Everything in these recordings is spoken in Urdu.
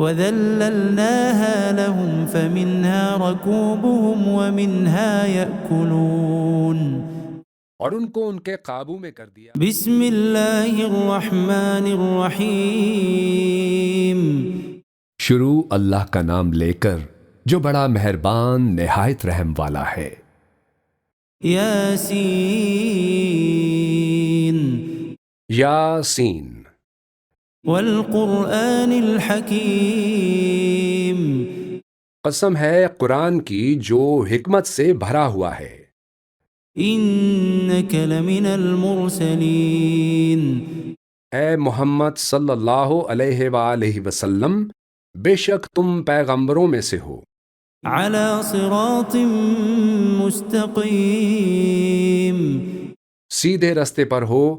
وَذَلَّلْنَاهَا لَهُمْ فَمِنْهَا رَكُوبُهُمْ وَمِنْهَا يَأْكُلُونَ اور ان کو ان کے قابو میں کر دیا۔ بسم اللہ الرحمن الرحیم۔ شروع اللہ کا نام لے کر جو بڑا مہربان نہایت رحم والا ہے۔ یاسین یاسین والقرآن الحکیم۔ قسم ہے قرآن کی جو حکمت سے بھرا ہوا ہے۔ انک لمن المرسلین۔ اے محمد صلی اللہ علیہ وآلہ وسلم، بے شک تم پیغمبروں میں سے ہو۔ علی صراط مستقیم۔ سیدھے رستے پر ہو۔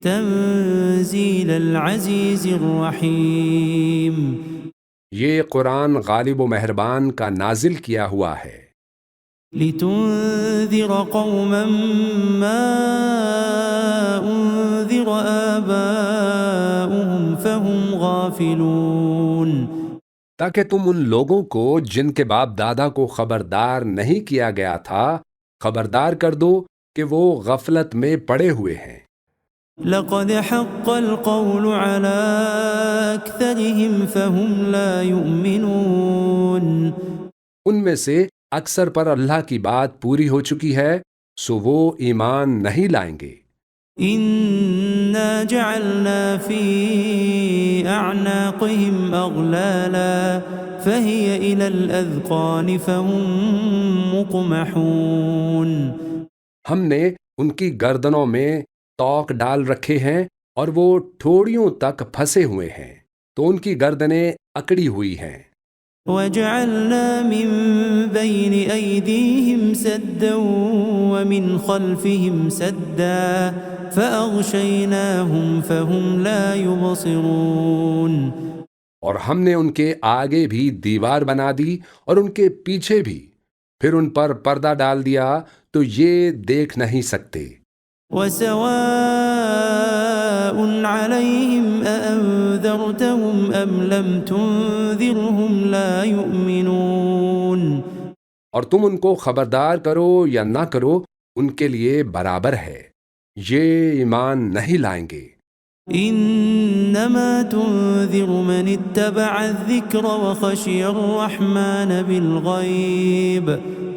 تنزیل العزیز الرحیم۔ یہ قرآن غالب و مہربان کا نازل کیا ہوا ہے۔ لتنذر قوما ما انذر آباؤهم فهم غافلون۔ تاکہ تم ان لوگوں کو جن کے باپ دادا کو خبردار نہیں کیا گیا تھا خبردار کر دو کہ وہ غفلت میں پڑے ہوئے ہیں۔ لقد حق القول على أكثرهم فهم لا يؤمنون۔ ان میں سے اکثر پر اللہ کی بات پوری ہو چکی ہے سو وہ ایمان نہیں لائیں گے۔ إنا جعلنا في أعناقهم أغلالا فهي إلى الأذقان فهم مقمحون۔ ہم نے ان کی گردنوں میں توق ڈال رکھے ہیں اور وہ ٹھوڑیوں تک پھنسے ہوئے ہیں تو ان کی گردنیں اکڑی ہوئی ہیں۔ وَجَعَلْنَا مِن بَيْنِ أَيْدِيهِمْ سَدًّا وَمِنْ خَلْفِهِمْ سَدًّا فَأَغْشَيْنَاهُمْ فَهُمْ لَا يُبْصِرُونَ۔ اور ہم نے ان کے آگے بھی دیوار بنا دی اور ان کے پیچھے بھی، پھر ان پر پردہ ڈال دیا تو یہ دیکھ نہیں سکتے۔ وَسَوَاءٌ عَلَيْهِمْ أَأَنذَرْتَهُمْ أَمْ لَمْ تُنذِرْهُمْ لَا يُؤْمِنُونَ۔ اور تم ان کو خبردار کرو یا نہ کرو ان کے لیے برابر ہے، یہ ایمان نہیں لائیں گے۔ انما تنذر من اتبع الذکر وخشی الرحمن بالغیب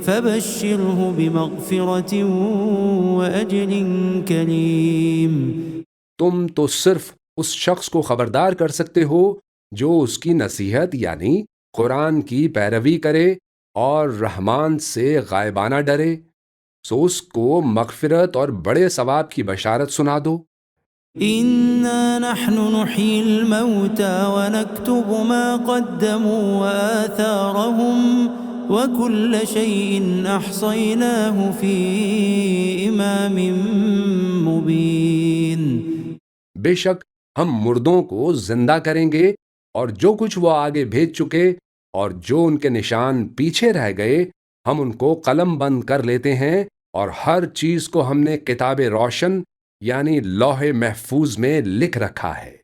فبشره بمغفرة واجر کریم۔ تم تو صرف اس شخص کو خبردار کر سکتے ہو جو اس کی نصیحت یعنی قرآن کی پیروی کرے اور رحمان سے غائبانہ ڈرے، سو اس کو مغفرت اور بڑے ثواب کی بشارت سنا دو۔ انا نحن نحيي الموتى ونكتب ما قدموا وآثارهم وكل شيء احصيناه في امام مبين۔ بے شک ہم مردوں کو زندہ کریں گے اور جو کچھ وہ آگے بھیج چکے اور جو ان کے نشان پیچھے رہ گئے ہم ان کو قلم بند کر لیتے ہیں، اور ہر چیز کو ہم نے کتاب روشن یعنی لوح محفوظ میں لکھ رکھا ہے۔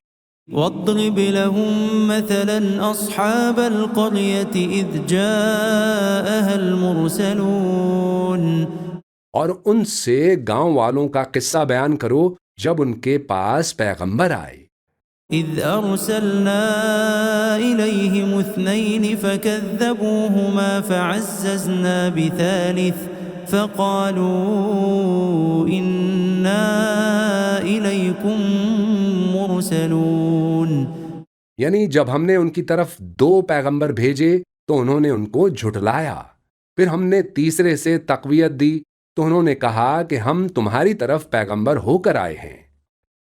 واضرب لهم مثلا اصحاب القرية اذ جاءها المرسلون۔ اور ان سے گاؤں والوں کا قصہ بیان کرو جب ان کے پاس پیغمبر آئے۔ اذ ارسلنا الیہم اثنین فکذبوہما فعززنا بثالث فقالوا انا الیکم مرسلون۔ یعنی جب ہم نے ان کی طرف 2 پیغمبر بھیجے تو انہوں نے ان کو جھٹلایا، پھر ہم نے تیسرے سے تقویت دی تو انہوں نے کہا کہ ہم تمہاری طرف پیغمبر ہو کر آئے ہیں۔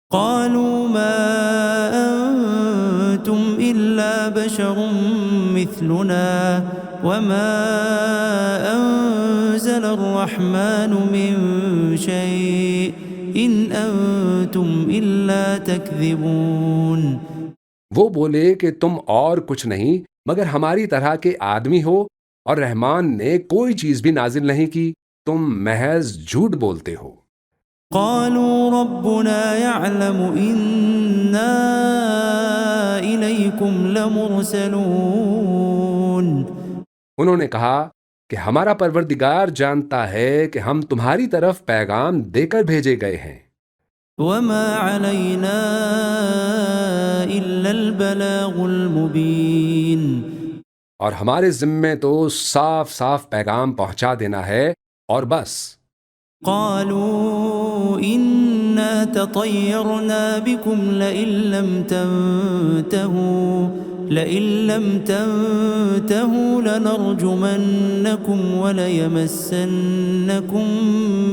قالوا ما انتم الا بشر مثلنا وما انزل الرحمن من شيء ان انتم الا تكذبون۔ وہ بولے کہ تم اور کچھ نہیں مگر ہماری طرح کے آدمی ہو اور رحمان نے کوئی چیز بھی نازل نہیں کی، تم محض جھوٹ بولتے ہو۔ قالوا ربنا يعلم إنا إليكم لمرسلون. انہوں نے کہا کہ ہمارا پروردگار جانتا ہے کہ ہم تمہاری طرف پیغام دے کر بھیجے گئے ہیں. وما علينا إلا البلاغ المبين. اور ہمارے ذمے تو صاف صاف پیغام پہنچا دینا ہے اور بس. قالوا إنا تطيرنا بكم لئن لم تنتهوا لنرجمنكم وليمسنكم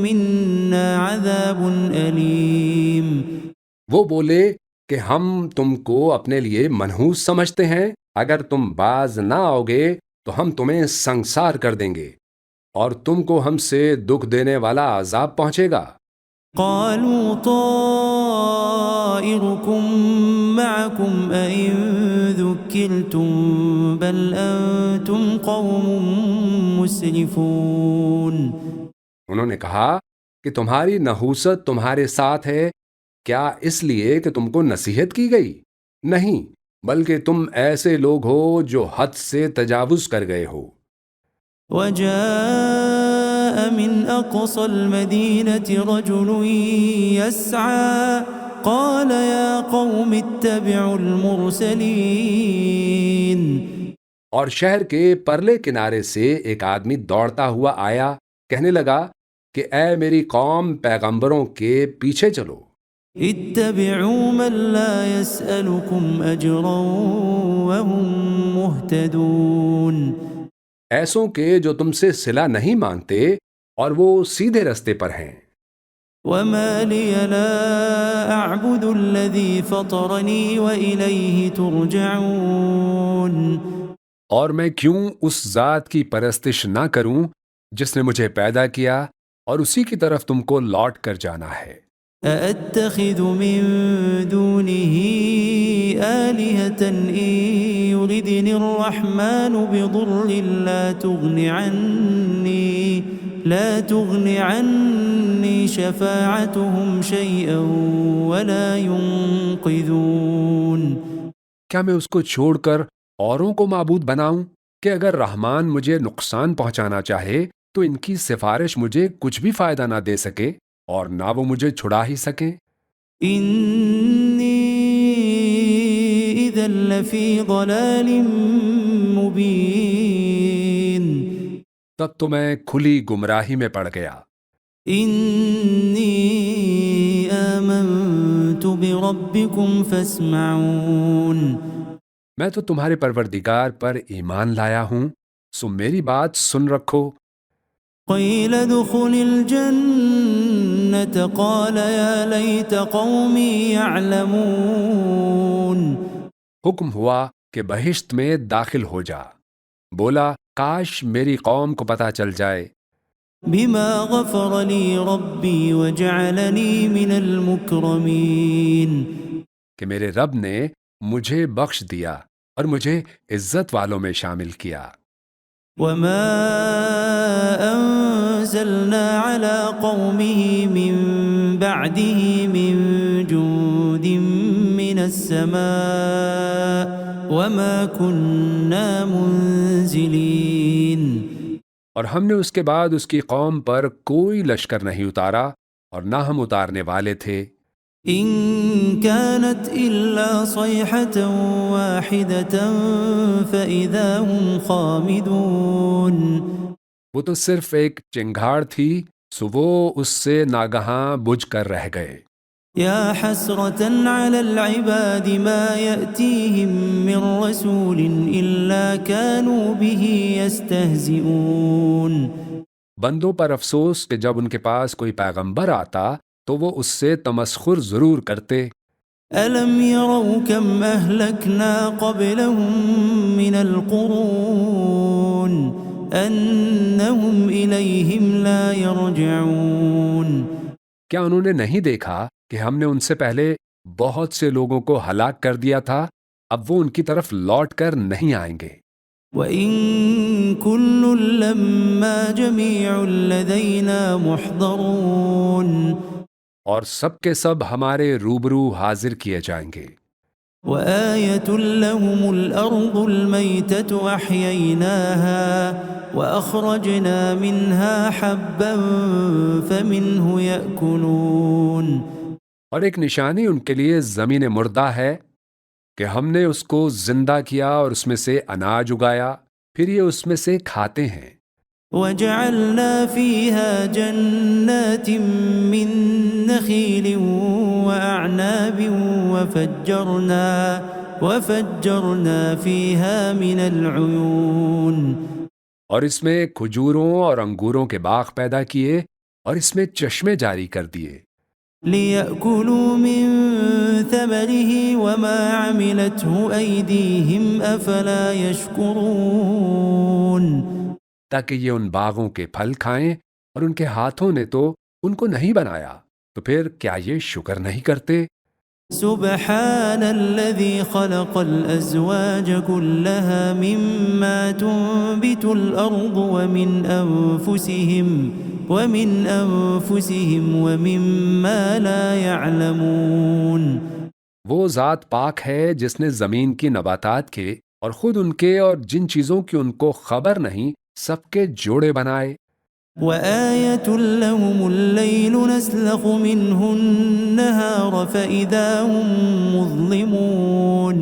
منا عذاب أليم. وہ بولے کہ ہم تم کو اپنے لیے منحوس سمجھتے ہیں، اگر تم باز نہ آؤ گے تو ہم تمہیں سنسار کر دیں گے اور تم کو ہم سے دکھ دینے والا عذاب پہنچے گا. قالوا طائركم معكم أئن ذكرتم بل أنتم قوم مسرفون. انہوں نے کہا کہ تمہاری نحوست تمہارے ساتھ ہے، کیا اس لیے کہ تم کو نصیحت کی گئی؟ نہیں، بلکہ تم ایسے لوگ ہو جو حد سے تجاوز کر گئے ہو. وجاء من أقصى المدينة رجل يسعى قال يا قوم اتبعوا المرسلين. اور شہر کے پرلے کنارے سے ایک آدمی دوڑتا ہوا آیا، کہنے لگا کہ اے میری قوم، پیغمبروں کے پیچھے چلو. اتبعوا من لا يسألكم أجرا وهم مهتدون. ایسوں کے جو تم سے صلہ نہیں مانگتے اور وہ سیدھے رستے پر ہیں. وما لي لا أعبد الذي فطرني وإليه ترجعون. اور میں کیوں اس ذات کی پرستش نہ کروں جس نے مجھے پیدا کیا اور اسی کی طرف تم کو لوٹ کر جانا ہے. أأتخذ من دونه آلهة إن يردني الرحمن بضر لا تغن عني شفاعتهم شيئا ولا ينقذون. کیا میں اس کو چھوڑ کر اوروں کو معبود بناؤں کہ اگر رحمان مجھے نقصان پہنچانا چاہے تو ان کی سفارش مجھے کچھ بھی فائدہ نہ دے سکے اور نہ وہ مجھے چھڑا ہی سکیں. إني إذا لفي ضلال مبين. تب تو میں کھلی گمراہی میں پڑ گیا. إني آمنت بربكم فاسمعون. میں تو تمہارے پروردگار پر ایمان لایا ہوں، سو میری بات سن رکھو. قيل ادخل الجنة قال يا ليت قومي يعلمون. حکم ہوا کہ بہشت میں داخل ہو جا. بولا کاش میری قوم کو پتہ چل جائے. بما غفر لي ربي وجعلني من المكرمين. کہ میرے رب نے مجھے بخش دیا اور مجھے عزت والوں میں شامل کیا. وما أنزلنا على قومه من بعده من جند من السماء وما كنا منزلين. اور ہم نے اس کے بعد اس کی قوم پر کوئی لشکر نہیں اتارا اور نہ ہم اتارنے والے تھے. إن كانت إلا صيحة واحدة فإذا هم خامدون. وہ تو صرف ایک چنگھاڑ تھی، سو وہ اس سے ناگہاں بجھ کر رہ گئے. يا حسرة على العباد ما يأتيهم من رسول إلا كانوا به يستهزئون. بندوں پر افسوس کہ جب ان کے پاس کوئی پیغمبر آتا تو وہ اس سے تمسخر ضرور کرتے. ألم يروا كم أهلكنا قبلهم من القرون أنهم إليهم لا يرجعون. کیا انہوں نے نہیں دیکھا کہ ہم نے ان سے پہلے بہت سے لوگوں کو ہلاک کر دیا تھا، اب وہ ان کی طرف لوٹ کر نہیں آئیں گے. وَإِن كُلٌّ لَّمَّا جَمِيعٌ لَّدَيْنَا مُحْضَرُونَ. اور سب کے سب ہمارے روبرو حاضر کیے جائیں گے. وآية لهم الأرض الميتة أحييناها وأخرجنا منها حبا فمنه يأكلون. اور ایک نشانی ان کے لیے زمین مردہ ہے کہ ہم نے اس کو زندہ کیا اور اس میں سے اناج اگایا، پھر یہ اس میں سے کھاتے ہیں. وجعلنا فيها جنات من نخيل وأعناب وفجرنا فيها من العيون. اور اس میں کھجوروں اور انگوروں کے باغ پیدا کیے اور اس میں چشمے جاری کر دیے. ليأكلوا من ثمره وما عملته أيديهم أفلا يشكرون. تاکہ یہ ان باغوں کے پھل کھائیں، اور ان کے ہاتھوں نے تو ان کو نہیں بنایا، تو پھر کیا یہ شکر نہیں کرتے؟ سبحان الذي خلق الأزواج كلها مما تنبت الأرض ومن أنفسهم ومما لا يعلمون. وہ ذات پاک ہے جس نے زمین کی نباتات کے اور خود ان کے اور جن چیزوں کی ان کو خبر نہیں سب کے جوڑے بنائے. وآية لهم الليل نسلخ منه النهار فإذا هم مظلمون.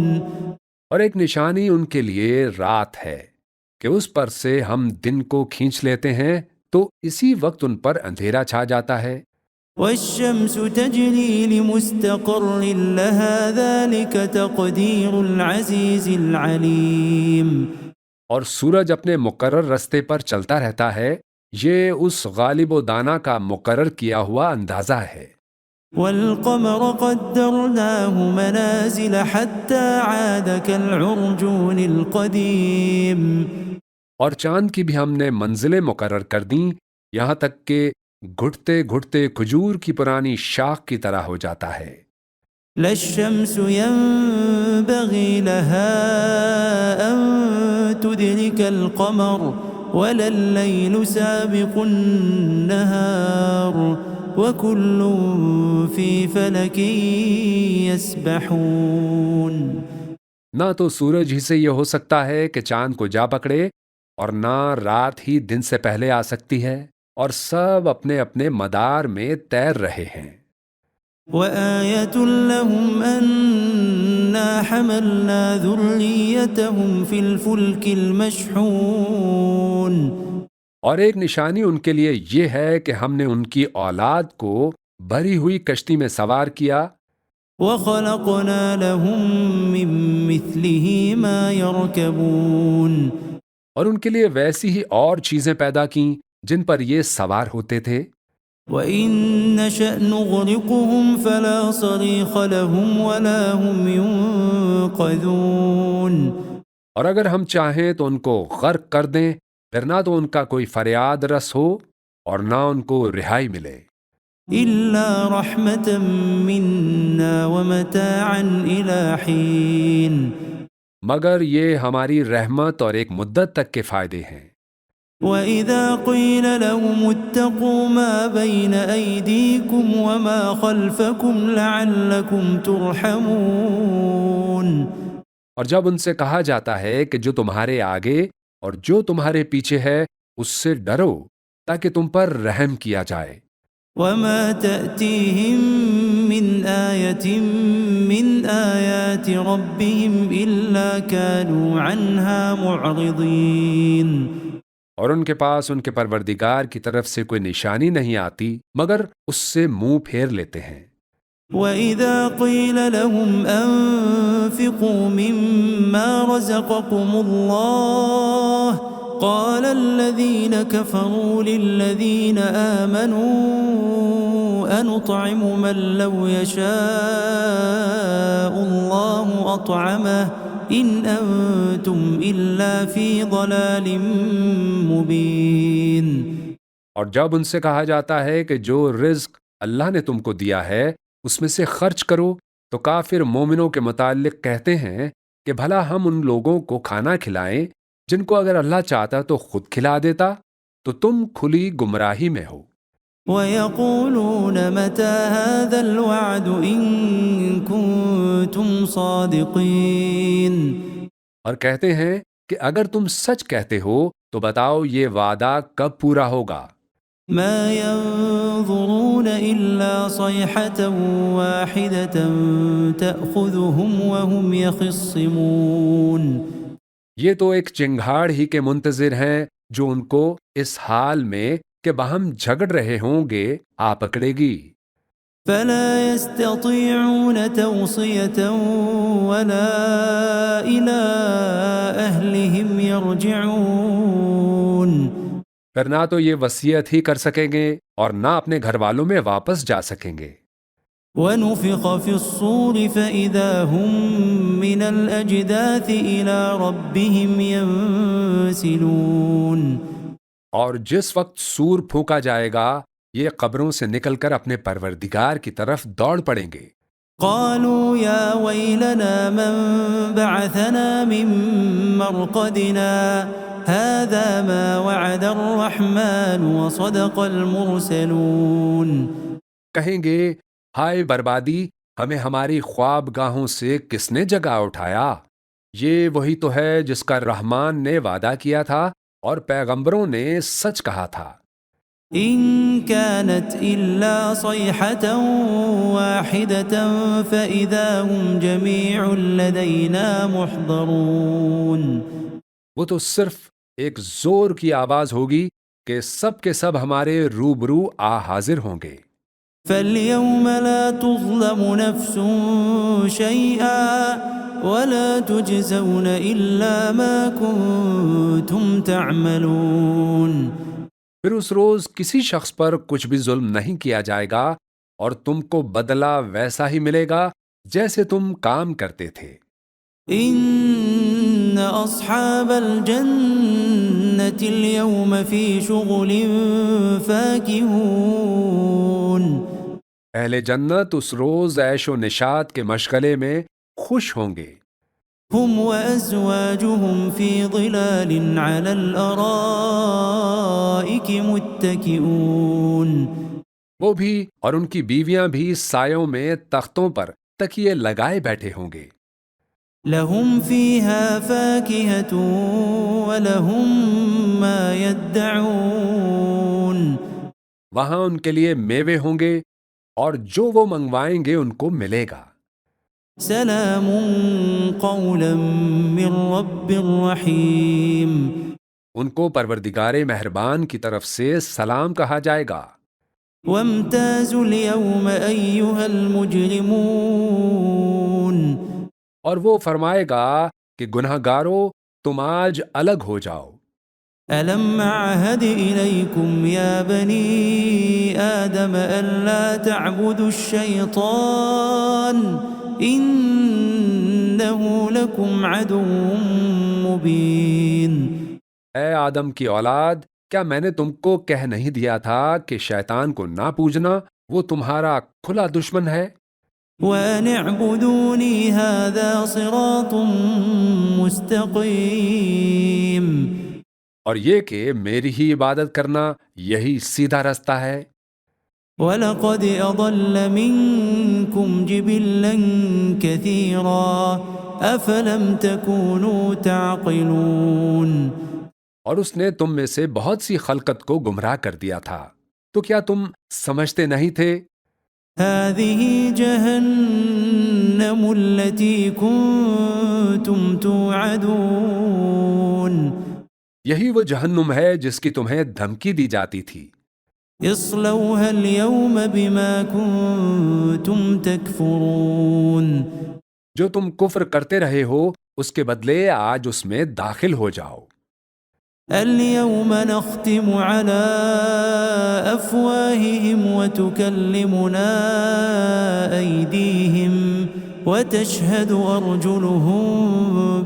اور ایک نشانی ان کے لیے رات ہے کہ اس پر سے ہم دن کو کھینچ لیتے ہیں تو اسی وقت ان پر اندھیرا چھا جاتا ہے. والشمس تجري لمستقر لها ذلك تقدير العزيز العليم. اور سورج اپنے مقرر رستے پر چلتا رہتا ہے، یہ اس غالب و دانا کا مقرر کیا ہوا اندازہ ہے. والقمر قدرناه منازل حتى عاد كالعرجون القديم. اور چاند کی بھی ہم نے منزلیں مقرر کر دیں یہاں تک کہ گھٹتے گھٹتے کھجور کی پرانی شاخ کی طرح ہو جاتا ہے. لا الشمس ينبغي لها أن تدرك القمر ولا الليل سابق النهار وكل في فلك يسبحون. نہ تو سورج ہی سے یہ ہو سکتا ہے کہ چاند کو جا پکڑے، اور نہ رات ہی دن سے پہلے آ سکتی ہے، اور سب اپنے اپنے مدار میں تیر رہے ہیں. وآية لهم أنا حملنا ذريتهم في الفلك المشحون. اور ایک نشانی ان کے لیے یہ ہے کہ ہم نے ان کی اولاد کو بھری ہوئی کشتی میں سوار کیا. وخلقنا لهم من مثله ما يركبون. اور ان کے لیے ویسی ہی اور چیزیں پیدا کیں جن پر یہ سوار ہوتے تھے. وَإِن نَّشَأْ نُغْرِقْهُمْ فَلَا صَرِيخَ لَهُمْ وَلَا هُمْ يُنقَذُونَ. اور اگر ہم چاہیں تو ان کو غرق کر دیں، پھر نہ تو ان کا کوئی فریاد رس ہو اور نہ ان کو رہائی ملے. إِلَّا رَحْمَةً مِّنَّا وَمَتَاعًا إِلَى حِينٍ. مگر یہ ہماری رحمت اور ایک مدت تک کے فائدے ہیں. وَإِذَا قِيلَ لَهُمُ اتَّقُوا مَا بَيْنَ أَيْدِيكُمْ وَمَا خَلْفَكُمْ لَعَلَّكُمْ تُرْحَمُونَ. اور جب ان سے کہا جاتا ہے کہ جو تمہارے آگے اور جو تمہارے پیچھے ہے اس سے ڈرو تاکہ تم پر رحم کیا جائے. وَمَا تَأْتِيهِم مِّنْ آيَةٍ مِّنْ آيَاتِ رَبِّهِمْ إِلَّا كَانُوا عَنْهَا مُعْرِضِينَ. اور ان کے پاس ان کے پروردگار کی طرف سے کوئی نشانی نہیں آتی مگر اس سے منہ پھیر لیتے ہیں. وَإِذَا قِيلَ لَهُمْ أَنفِقُوا مِمَّا رَزَقَكُمُ اللَّهُ قَالَ الَّذِينَ كَفَرُوا لِلَّذِينَ آمَنُوا أَنُطْعِمُ مَن لَّوْ يَشَاءُ اللَّهُ أَطْعَمَهُ إِنْ أَنتُمْ إِلَّا فِي ضَلَالٍ مُّبِينٍ. اور جب ان سے کہا جاتا ہے کہ جو رزق اللہ نے تم کو دیا ہے اس میں سے خرچ کرو، تو کافر مومنوں کے متعلق کہتے ہیں کہ بھلا ہم ان لوگوں کو کھانا کھلائیں جن کو اگر اللہ چاہتا تو خود کھلا دیتا، تو تم کھلی گمراہی میں ہو. ويقولون متى هذا الوعد إن كنتم صادقين اور کہتے ہیں کہ اگر تم سچ کہتے ہو تو بتاؤ یہ وعدہ کب پورا ہوگا؟ ما ينظرون إلا صيحة واحدة تأخذهم وهم يخصمون یہ تو ایک چنگھاڑ ہی کے منتظر ہیں جو ان کو اس حال میں کہ باہم جھگڑ رہے ہوں گے آ پکڑے گی۔ فلا يستطيعون توصية ولا إلى أهلهم يرجعون پھر نہ تو یہ وصیت ہی کر سکیں گے اور نہ اپنے گھر والوں میں واپس جا سکیں گے۔ ونفخ في الصور فإذا هم من الأجداث إلى ربهم ينسلون اور جس وقت سور پھونکا جائے گا یہ قبروں سے نکل کر اپنے پروردگار کی طرف دوڑ پڑیں گے۔ قالوا يا ويلنا من بعثنا من مرقدنا هذا ما وعد الرحمن وصدق المرسلون کہیں گے ہائے بربادی، ہمیں ہماری خواب گاہوں سے کس نے جگا اٹھایا؟ یہ وہی تو ہے جس کا رحمان نے وعدہ کیا تھا اور پیغمبروں نے سچ کہا تھا۔ إن كانت إلا صيحة واحدة فإذا هم جميع لدينا محضرون وہ تو صرف ایک زور کی آواز ہوگی کہ سب کے سب ہمارے روبرو آ حاضر ہوں گے۔ فاليوم لا تظلم نفس شيئا ولا تجزون إلا ما كنتم تعملون پھر اس روز کسی شخص پر کچھ بھی ظلم نہیں کیا جائے گا اور تم کو بدلہ ویسا ہی ملے گا جیسے تم کام کرتے تھے۔ إن أصحاب الجنة اليوم في شغل فاكهون اہل جنت اس روز عیش و نشاط کے مشغلے میں خوش ہوں گے۔ هم وأزواجهم في ظلال على الأرائك متكئون وہ بھی اور ان کی بیویاں بھی سایوں میں تختوں پر تکیے لگائے بیٹھے ہوں گے۔ لهم فيها فاكهة ولهم ما يدعون وہاں ان کے لیے میوے ہوں گے اور جو وہ منگوائیں گے ان کو ملے گا۔ سلام قولا من رب رحیم ان کو پروردگار مہربان کی طرف سے سلام کہا جائے گا۔ وامتازوا اليوم أيها المجرمون اور وہ فرمائے گا کہ گناہ گارو تم آج الگ ہو جاؤ۔ ألم أعهد إليكم يا بني آدم ألا تعبدوا الشيطان إنه لكم عدو مبين اے آدم کی اولاد، کیا میں نے تم کو کہہ نہیں دیا تھا کہ شیطان کو نہ پوجنا، وہ تمہارا کھلا دشمن ہے؟ وأن اعبدوني هذا صراط مستقيم اور یہ کہ میری ہی عبادت کرنا یہی سیدھا رستہ ہے۔ وَلَقَدْ أَضَلَّ مِنكُمْ جِبِلًّا كَثِيرًا أَفَلَمْ تَكُونُوا تَعْقِلُونَ اور اس نے تم میں سے بہت سی خلقت کو گمراہ کر دیا تھا، تو کیا تم سمجھتے نہیں تھے؟ هَذِهِ جَهَنَّمُ الَّتِي كُنتُمْ تُوعَدُونَ یہی وہ جہنم ہے جس کی تمہیں دھمکی دی جاتی تھی۔ اصلوها اليوم بما كنتم تكفرون جو تم کفر کرتے رہے ہو اس کے بدلے آج اس میں داخل ہو جاؤ۔ اليوم نختم على أفواههم وتكلمنا أيديهم وتشهد أرجلهم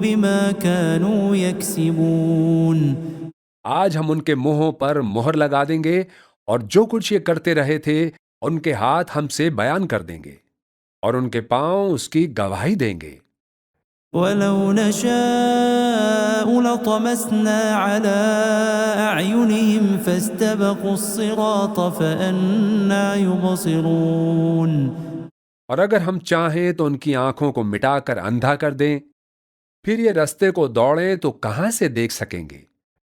بما كانوا يكسبون آج ہم ان کے منہوں پر مہر لگا دیں گے اور جو کچھ یہ کرتے رہے تھے ان کے ہاتھ ہم سے بیان کر دیں گے اور ان کے پاؤں اس کی گواہی دیں گے۔ ولو نشاء لطمسنا على أعينهم فاستبقوا الصراط فأنى يبصرون. اور اگر ہم چاہیں تو ان کی آنکھوں کو مٹا کر اندھا کر دیں، پھر یہ رستے کو دوڑیں تو کہاں سے دیکھ سکیں گے؟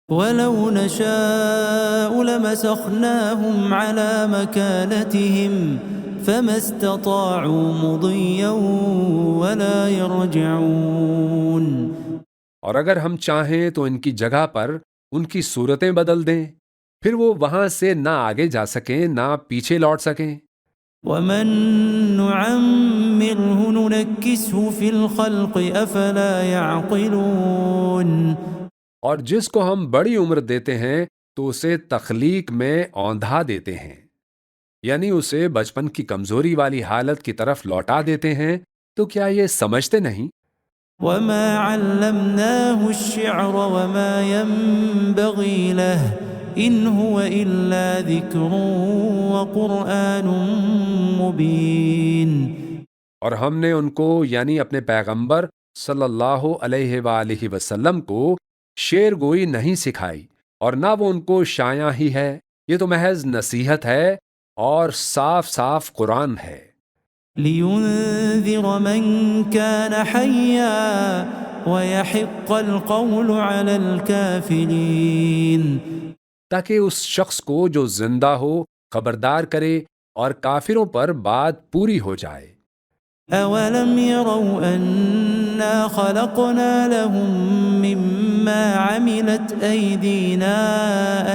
ولو نشاء لمسخناهم على مكانتهم فما استطاعوا مضيا ولا يرجعون. اور اگر ہم چاہیں تو ان کی جگہ پر ان کی صورتیں بدل دیں، پھر وہ وہاں سے نہ آگے جا سکیں نہ پیچھے لوٹ سکیں. ومن نعمره ننكسه في الخلق أفلا يعقلون. اور جس کو ہم بڑی عمر دیتے ہیں تو اسے تخلیق میں اوندھا دیتے ہیں، یعنی اسے بچپن کی کمزوری والی حالت کی طرف لوٹا دیتے ہیں، تو کیا یہ سمجھتے نہیں؟ وما علمناه الشعر وما ينبغي له إن هو إلا ذكر وقرآن مبين. اور ہم نے ان کو یعنی اپنے پیغمبر صلی اللہ علیہ وآلہ وسلم کو شعر گوئی نہیں سکھائی، اور نہ وہ ان کو شایع ہی ہے، یہ تو محض نصیحت ہے اور صاف صاف قرآن ہے. لينذر من كان حيا ويحق القول على الكافرين. تاکہ اس شخص کو جو زندہ ہو خبردار کرے اور کافروں پر بات پوری ہو جائے. أولم يروا أنا خلقنا لهم مما عملت أيدينا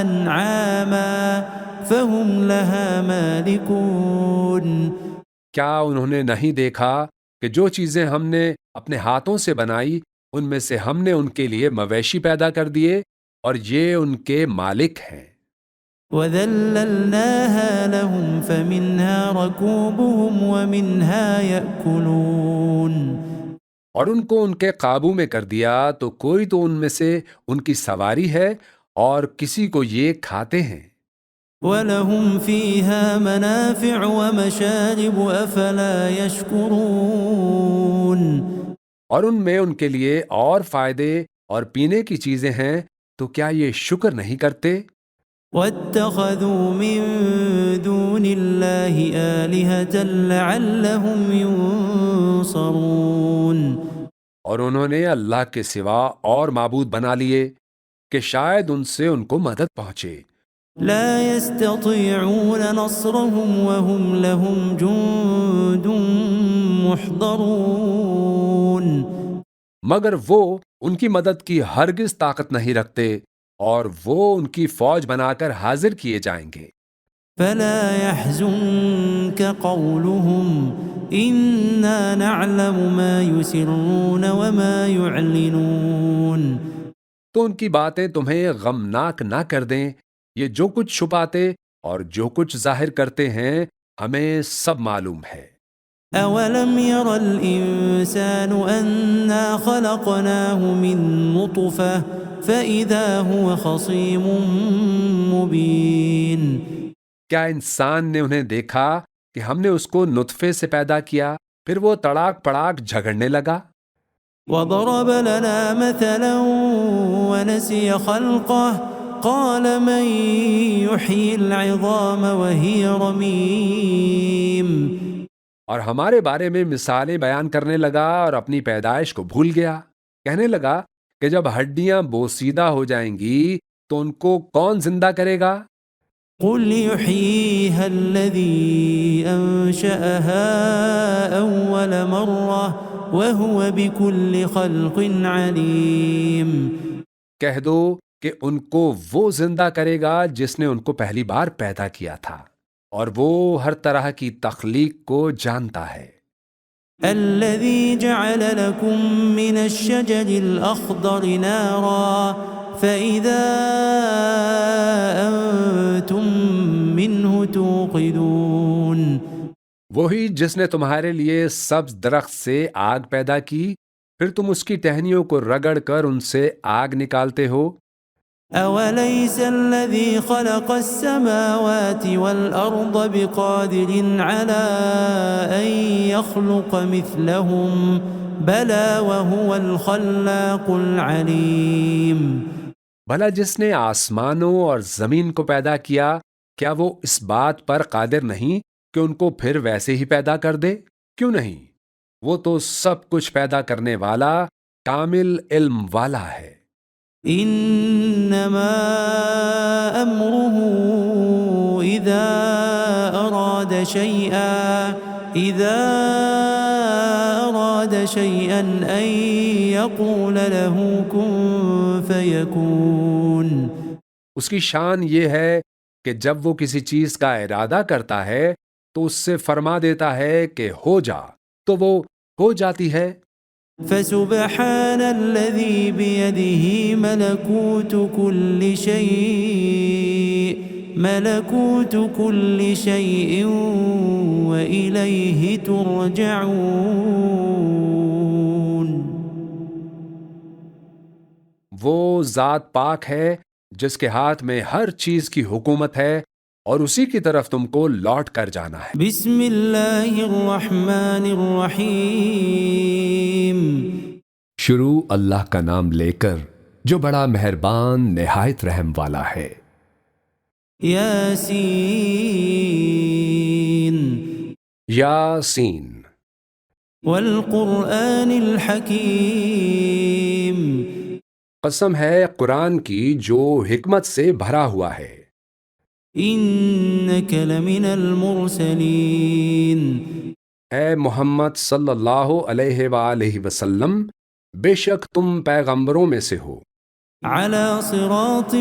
أنعاما فهم لها مالكون. کیا انہوں نے نہیں دیکھا کہ جو چیزیں ہم نے اپنے ہاتھوں سے بنائی ان میں سے ہم نے ان کے لیے مویشی پیدا کر دیے اور یہ ان کے مالک ہیں. وَذَلَّلْنَاهَا لَهُمْ فَمِنْهَا رَكُوبُهُمْ وَمِنْهَا يَأْكُلُونَ. اور ان کو ان کے قابو میں کر دیا تو کوئی تو ان میں سے ان کی سواری ہے اور کسی کو یہ کھاتے ہیں. وَلَهُمْ فِيهَا مَنَافِعُ وَمَشَارِبُ أَفَلَا يَشْكُرُونَ. اور ان میں ان کے لیے اور فائدے اور پینے کی چیزیں ہیں تو کیا یہ شکر نہیں کرتے؟ وَاتَّخَذُوا مِن دُونِ اللَّهِ آلِهَةً لَعَلَّهُمْ يُنصَرُونَ. اور انہوں نے اللہ کے سوا اور معبود بنا لیے کہ شاید ان سے ان کو مدد پہنچے. لا يستطيعون نصرهم وهم لهم جند محضرون. مگر وہ ان کی مدد کی ہرگز طاقت نہیں رکھتے اور وہ ان کی فوج بنا کر حاضر کیے جائیں گے. فلا يحزنك قولهم إنا نعلم ما يسرون وما يعلنون. تو ان کی باتیں تمہیں غمناک نہ کر دیں، یہ جو کچھ چھپاتے اور جو کچھ ظاہر کرتے ہیں ہمیں سب معلوم ہے. أولم ير الإنسان أنا خلقناه من نطفة فإذا هو خصيم مبين. کیا انسان نے انہیں دیکھا کہ ہم نے اس کو نطفے سے پیدا کیا پھر وہ تڑاک پڑاک جھگڑنے لگا؟ وضرب لنا مثلا ونسي خلقه قال من يحيي العظام وهي رميم. اور ہمارے بارے میں مثالیں بیان کرنے لگا اور اپنی پیدائش کو بھول گیا. کہنے لگا کہ جب ہڈیاں بوسیدہ ہو جائیں گی تو ان کو کون زندہ کرے گا؟ قل يحييها الذي أنشأها أول مرة وهو بكل خلق عليم. کہہ دو کہ ان کو وہ زندہ کرے گا جس نے ان کو پہلی بار پیدا کیا تھا اور وہ ہر طرح کی تخلیق کو جانتا ہے. الذي جعل لكم من الشجر الأخضر نارا فإذا أنتم منه توقدون. وہی جس نے تمہارے لیے سبز درخت سے آگ پیدا کی پھر تم اس کی ٹہنیوں کو رگڑ کر ان سے آگ نکالتے ہو. أوليس الذي خلق السماوات والأرض بقادر على أن يخلق مثلهم بلى وهو الخلاق العليم بھلا جس نے آسمانوں اور زمین کو پیدا کیا، کیا وہ اس بات پر قادر نہیں کہ ان کو پھر ویسے ہی پیدا کر دے؟ کیوں نہیں؟ وہ تو سب کچھ پیدا کرنے والا، کامل علم والا ہے۔ انما امره اذا اراد شيئا ان يقول له كن فيكون۔ اس کی شان یہ ہے کہ جب وہ کسی چیز کا ارادہ کرتا ہے تو اس سے فرما دیتا ہے کہ ہو جا، تو وہ ہو جاتی ہے۔ فسبحان الذي بيده ملكوت كل شيء وإليه ترجعون۔ وہ ذات پاک ہے جس کے ہاتھ میں ہر چیز کی حکومت ہے اور اسی کی طرف تم کو لوٹ کر جانا ہے۔ بسم اللہ الرحمن الرحیم۔ شروع اللہ کا نام لے کر جو بڑا مہربان نہایت رحم والا ہے۔ یاسین یاسین والقرآن الحکیم۔ قسم ہے قرآن کی جو حکمت سے بھرا ہوا ہے۔ انک لمن المرسلین۔ اے محمد صلی اللہ علیہ وآلہ وسلم، بے شک تم پیغمبروں میں سے ہو۔ علی صراط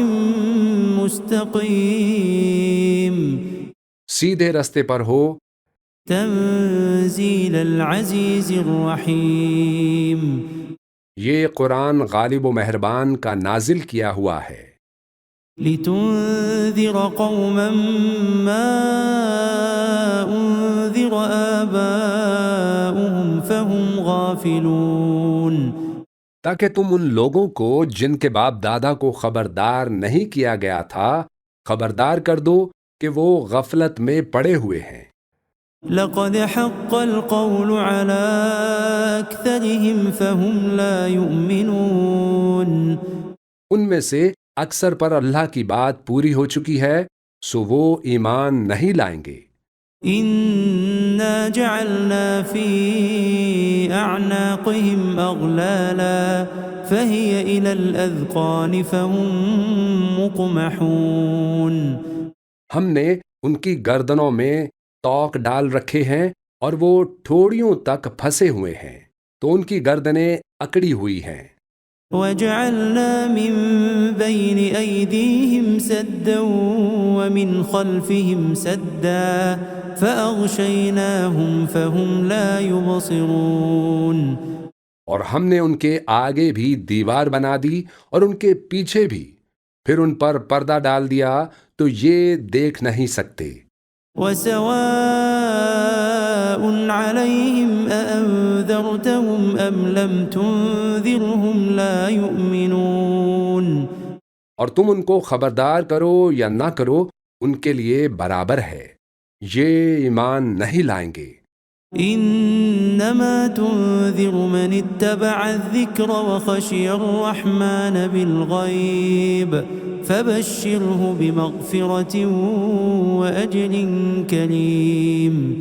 مستقیم۔ سیدھے رستے پر ہو۔ تنزیل العزیز الرحیم۔ یہ قرآن غالب و مہربان کا نازل کیا ہوا ہے۔ لتنذر قوما ما انذر آباؤهم فهم غافلون۔ تاکہ تم ان لوگوں کو جن کے باپ دادا کو خبردار نہیں کیا گیا تھا خبردار کر دو کہ وہ غفلت میں پڑے ہوئے ہیں۔ لقد حق القول على أكثرهم فهم لا يؤمنون۔ ان میں سے اکثر پر اللہ کی بات پوری ہو چکی ہے، سو وہ ایمان نہیں لائیں گے۔ إنا جعلنا في أعناقهم أغلالا فهي إلى الأذقان فهم مقمحون۔ ہم نے ان کی گردنوں میں توق ڈال رکھے ہیں اور وہ ٹھوڑیوں تک پھنسے ہوئے ہیں، تو ان کی گردنیں اکڑی ہوئی ہیں۔ وجعلنا من بين أيديهم سدا ومن خلفهم سدا فأغشيناهم فهم لا يبصرون۔ اور ہم نے ان کے آگے بھی دیوار بنا دی اور ان کے پیچھے بھی، پھر ان پر پردہ ڈال دیا تو یہ دیکھ نہیں سکتے۔ وسواء عليهم أأنذرتهم أم لم تنذرهم لا يؤمنون۔ اور تم ان کو خبردار کرو یا نہ کرو، ان کے لیے برابر ہے، یہ ایمان نہیں لائیں گے۔ انما تنذر من اتبع الذکر وخشی الرحمن بالغیب فبشره بمغفرت واجر کریم۔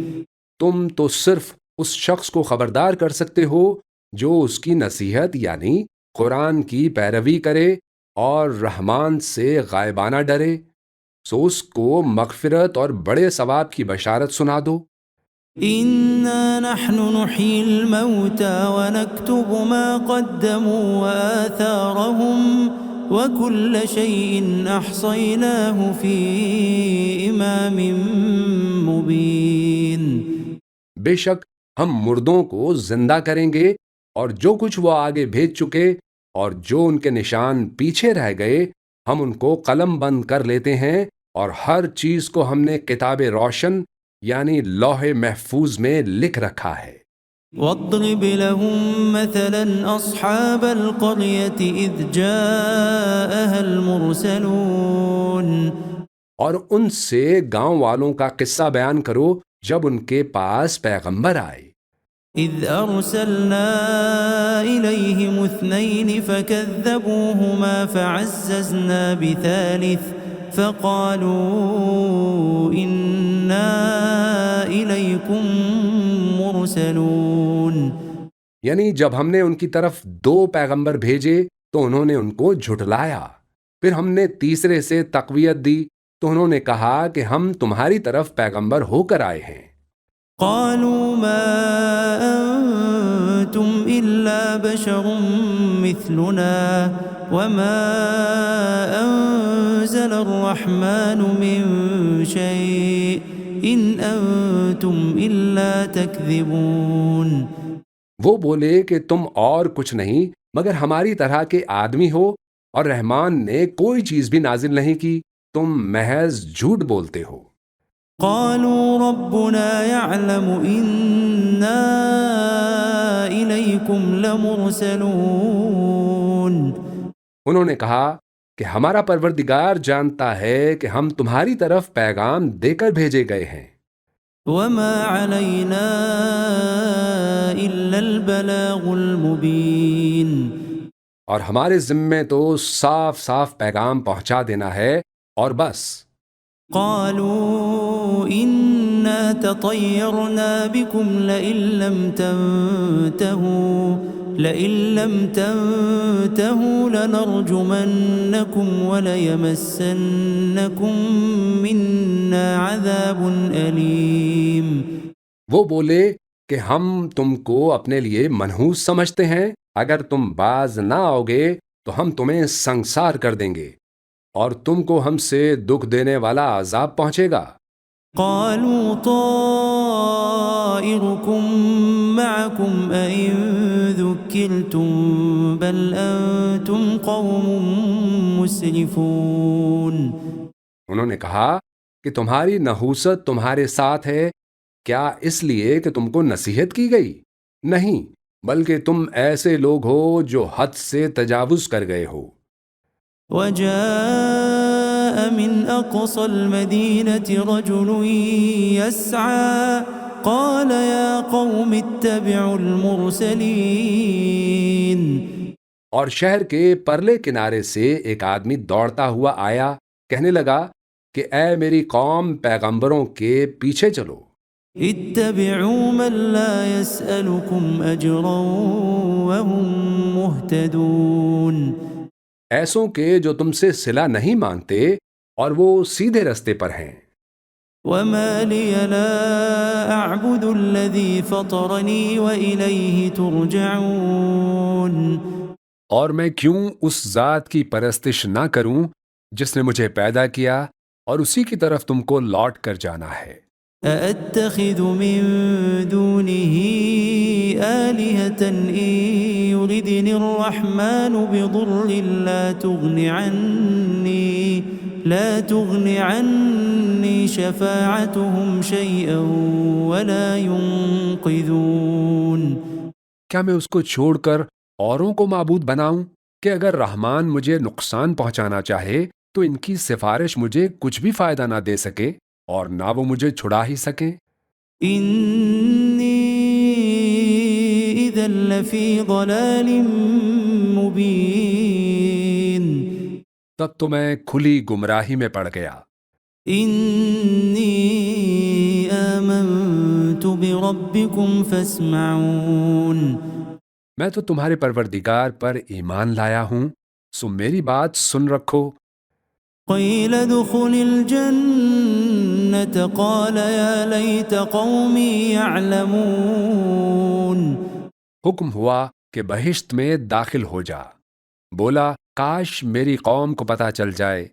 تم تو صرف اس شخص کو خبردار کر سکتے ہو جو اس کی نصیحت یعنی قرآن کی پیروی کرے اور رحمان سے غائبانہ ڈرے، سو اس کو مغفرت اور بڑے ثواب کی بشارت سنا دو۔ إنا نحن نحيي الموتى ونكتب ما قدموا وآثارهم وكل شيء أحصيناه في إمام مبين۔ بے شک ہم مردوں کو زندہ کریں گے اور جو کچھ وہ آگے بھیج چکے اور جو ان کے نشان پیچھے رہ گئے ہم ان کو قلم بند کر لیتے ہیں، اور ہر چیز کو ہم نے کتاب روشن یعنی لوح محفوظ میں لکھ رکھا ہے۔ واضرب لهم مثلا أصحاب القرية إذ جاءها المرسلون۔ اور ان سے گاؤں والوں کا قصہ بیان کرو جب ان کے پاس پیغمبر آئے۔ إذ أرسلنا إليهم 2 فكذبوهما فعززنا بثالث فقالوا إنا إليكم مرسلون. یعنی جب ہم نے ان کی طرف 2 پیغمبر بھیجے تو انہوں نے ان کو جھٹلایا، پھر ہم نے تیسرے سے تقویت دی تو انہوں نے کہا کہ ہم تمہاری طرف پیغمبر ہو کر آئے ہیں. قالوا ما أنتم إلا بشر مثلنا وما أنزل الرحمن من شيء إن أنتم إلا تكذبون. وہ بولے کہ تم اور کچھ نہیں مگر ہماری طرح کے آدمی ہو اور رحمان نے کوئی چیز بھی نازل نہیں کی، تم محض جھوٹ بولتے ہو. قالوا ربنا يعلم إنا إليكم لمرسلون. انہوں نے کہا کہ ہمارا پروردگار جانتا ہے کہ ہم تمہاری طرف پیغام دے کر بھیجے گئے ہیں. وما علينا إلا البلاغ المبين. اور ہمارے ذمے تو صاف صاف پیغام پہنچا دینا ہے اور بس. قالوا إنا تطيرنا بكم لئن لم تنتهوا لنرجمنكم وليمسنكم منا عذاب أليم. وہ بولے کہ ہم تم کو اپنے لیے منحوس سمجھتے ہیں، اگر تم باز نہ آؤ گے تو ہم تمہیں سنگسار کر دیں گے اور تم کو ہم سے دکھ دینے والا عذاب پہنچے گا. قالوا طائركم معكم أئن ذكرتم بل أنتم قوم مسرفون. انہوں نے کہا کہ تمہاری نحوست تمہارے ساتھ ہے، کیا اس لیے کہ تم کو نصیحت کی گئی؟ نہیں، بلکہ تم ایسے لوگ ہو جو حد سے تجاوز کر گئے ہو. وجاء من أقصى المدينة رجل يسعى قال يا قوم اتبعوا المرسلين. اور شہر کے پرلے کنارے سے ایک آدمی دوڑتا ہوا آیا، کہنے لگا کہ اے میری قوم، پیغمبروں کے پیچھے چلو. اتبعوا من لا يسألكم أجرا وهم مهتدون. ایسوں کے جو تم سے صلہ نہیں مانگتے اور وہ سیدھے رستے پر ہیں. وما لي لا أعبد الذي فطرني وإليه ترجعون. اور میں کیوں اس ذات کی پرستش نہ کروں جس نے مجھے پیدا کیا اور اسی کی طرف تم کو لوٹ کر جانا ہے. أأتخذ من دونه آلهة إن يردني الرحمن بضر لا تغن عني شفاعتهم شيئا ولا ينقذون. کیا میں اس کو چھوڑ کر اوروں کو معبود بناؤں کہ اگر رحمان مجھے نقصان پہنچانا چاہے تو ان کی سفارش مجھے کچھ بھی فائدہ نہ دے سکے اور نہ وہ مجھے چھڑا ہی سکیں. إني إذا لفي ضلال مبين. تب تو میں کھلی گمراہی میں پڑ گیا. إني آمنت بربكم فاسمعون. میں تو تمہارے پروردگار پر ایمان لایا ہوں، سو میری بات سن رکھو. قيل ادخل الجنة قال يا ليت قومي يعلمون. حکم ہوا کہ بہشت میں داخل ہو جا. بولا کاش میری قوم کو پتہ چل جائے.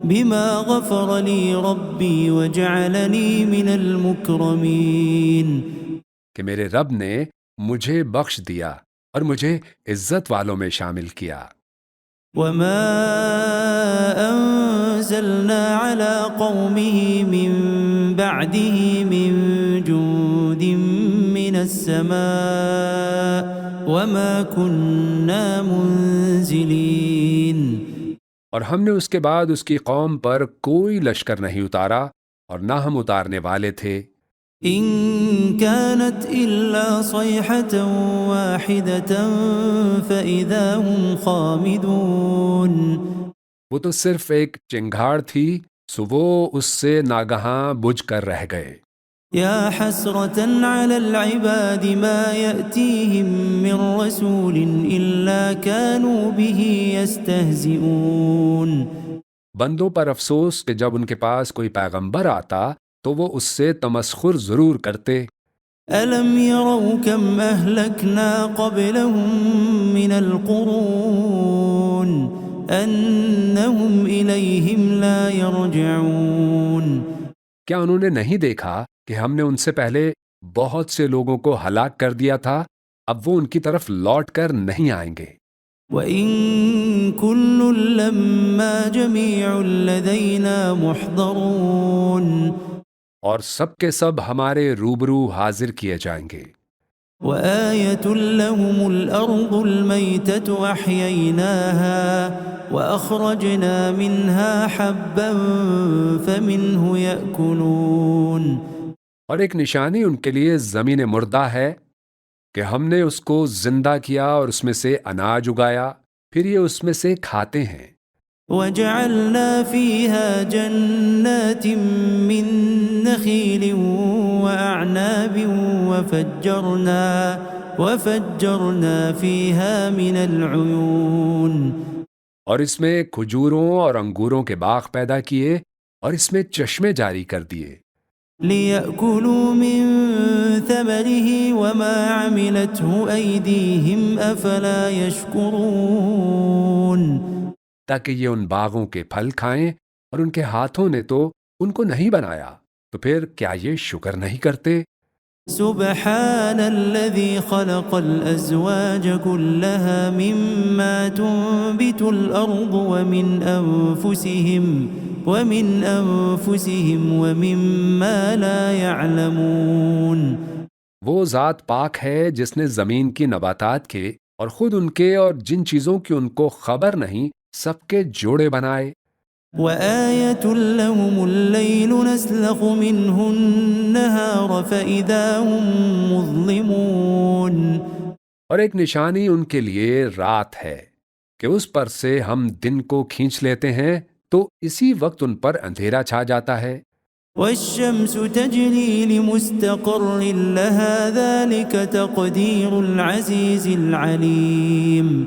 بما غفر لي ربي وجعلني من المكرمين. کہ میرے رب نے مجھے بخش دیا اور مجھے عزت والوں میں شامل کیا. وما أنزلنا على قومه من بعده من جند من السماء وما كنا منزلين. اور ہم نے اس کے بعد اس کی قوم پر کوئی لشکر نہیں اتارا اور نہ ہم اتارنے والے تھے. إن كانت إلا صيحة واحدة فإذا هم خامدون. وہ تو صرف ایک چنگھاڑ تھی، سو وہ اس سے ناگہاں بجھ کر رہ گئے۔ يا حسرة على العباد ما يأتيهم من رسول إلا كانوا به يستهزئون. بندوں پر افسوس کہ جب ان کے پاس کوئی پیغمبر آتا تو وہ اس سے تمسخر ضرور کرتے۔ ألم يروا كم أهلكنا قبلهم من القرون أنهم إليهم لا يرجعون. کیا انہوں نے نہیں دیکھا کہ ہم نے ان سے پہلے بہت سے لوگوں کو ہلاک کر دیا تھا، اب وہ ان کی طرف لوٹ کر نہیں آئیں گے۔ وَإِن كُلٌّ لَّمَّا جَمِيعٌ لَّدَيْنَا مُحْضَرُونَ. اور سب کے سب ہمارے روبرو حاضر کیے جائیں گے۔ وَآيَةٌ لَّهُمُ الْأَرْضُ الْمَيْتَةُ أَحْيَيْنَاهَا وَأَخْرَجْنَا مِنْهَا حَبًّا فَمِنْهُ يَأْكُلُونَ. اور ایک نشانی ان کے لیے زمین مردہ ہے کہ ہم نے اس کو زندہ کیا اور اس میں سے اناج اگایا، پھر یہ اس میں سے کھاتے ہیں۔ وَجَعَلْنَا فِيهَا جَنَّاتٍ مِّن نَّخِيلٍ وَأَعْنَابٍ وَفَجَّرْنَا فِيهَا مِنَ الْعُيُونِ. اور اس میں کھجوروں اور انگوروں کے باغ پیدا کیے اور اس میں چشمے جاری کر دیے۔ لِيَأْكُلُوا مِن ثَمَرِهِ وَمَا عَمِلَتْهُ أَيْدِيهِمْ أَفَلَا يَشْكُرُونَ. تاکہ یہ ان باغوں کے پھل کھائیں، اور ان کے ہاتھوں نے تو ان کو نہیں بنایا، تو پھر کیا یہ شکر نہیں کرتے؟ سبحان الذي خلق الأزواج كلها مما تنبت الأرض ومن أنفسهم ومما لا يعلمون. وہ ذات پاک ہے جس نے زمین کی نباتات کے اور خود ان کے اور جن چیزوں کی ان کو خبر نہیں سب کے جوڑے بنائے۔ وَآيَةٌ لَّهُمُ اللَّيْلُ نَسْلَخُ مِنْهُ النَّهَارَ فَإِذَا هُم مُّظْلِمُونَ. اور ایک نشانی ان کے لیے رات ہے کہ اس پر سے ہم دن کو کھینچ لیتے ہیں تو اسی وقت ان پر اندھیرا چھا جاتا ہے۔ وَالشَّمْسُ تَجْرِي لِمُسْتَقَرٍّ لَّهَا ذَلِكَ تَقْدِيرُ الْعَزِيزِ الْعَلِيمِ.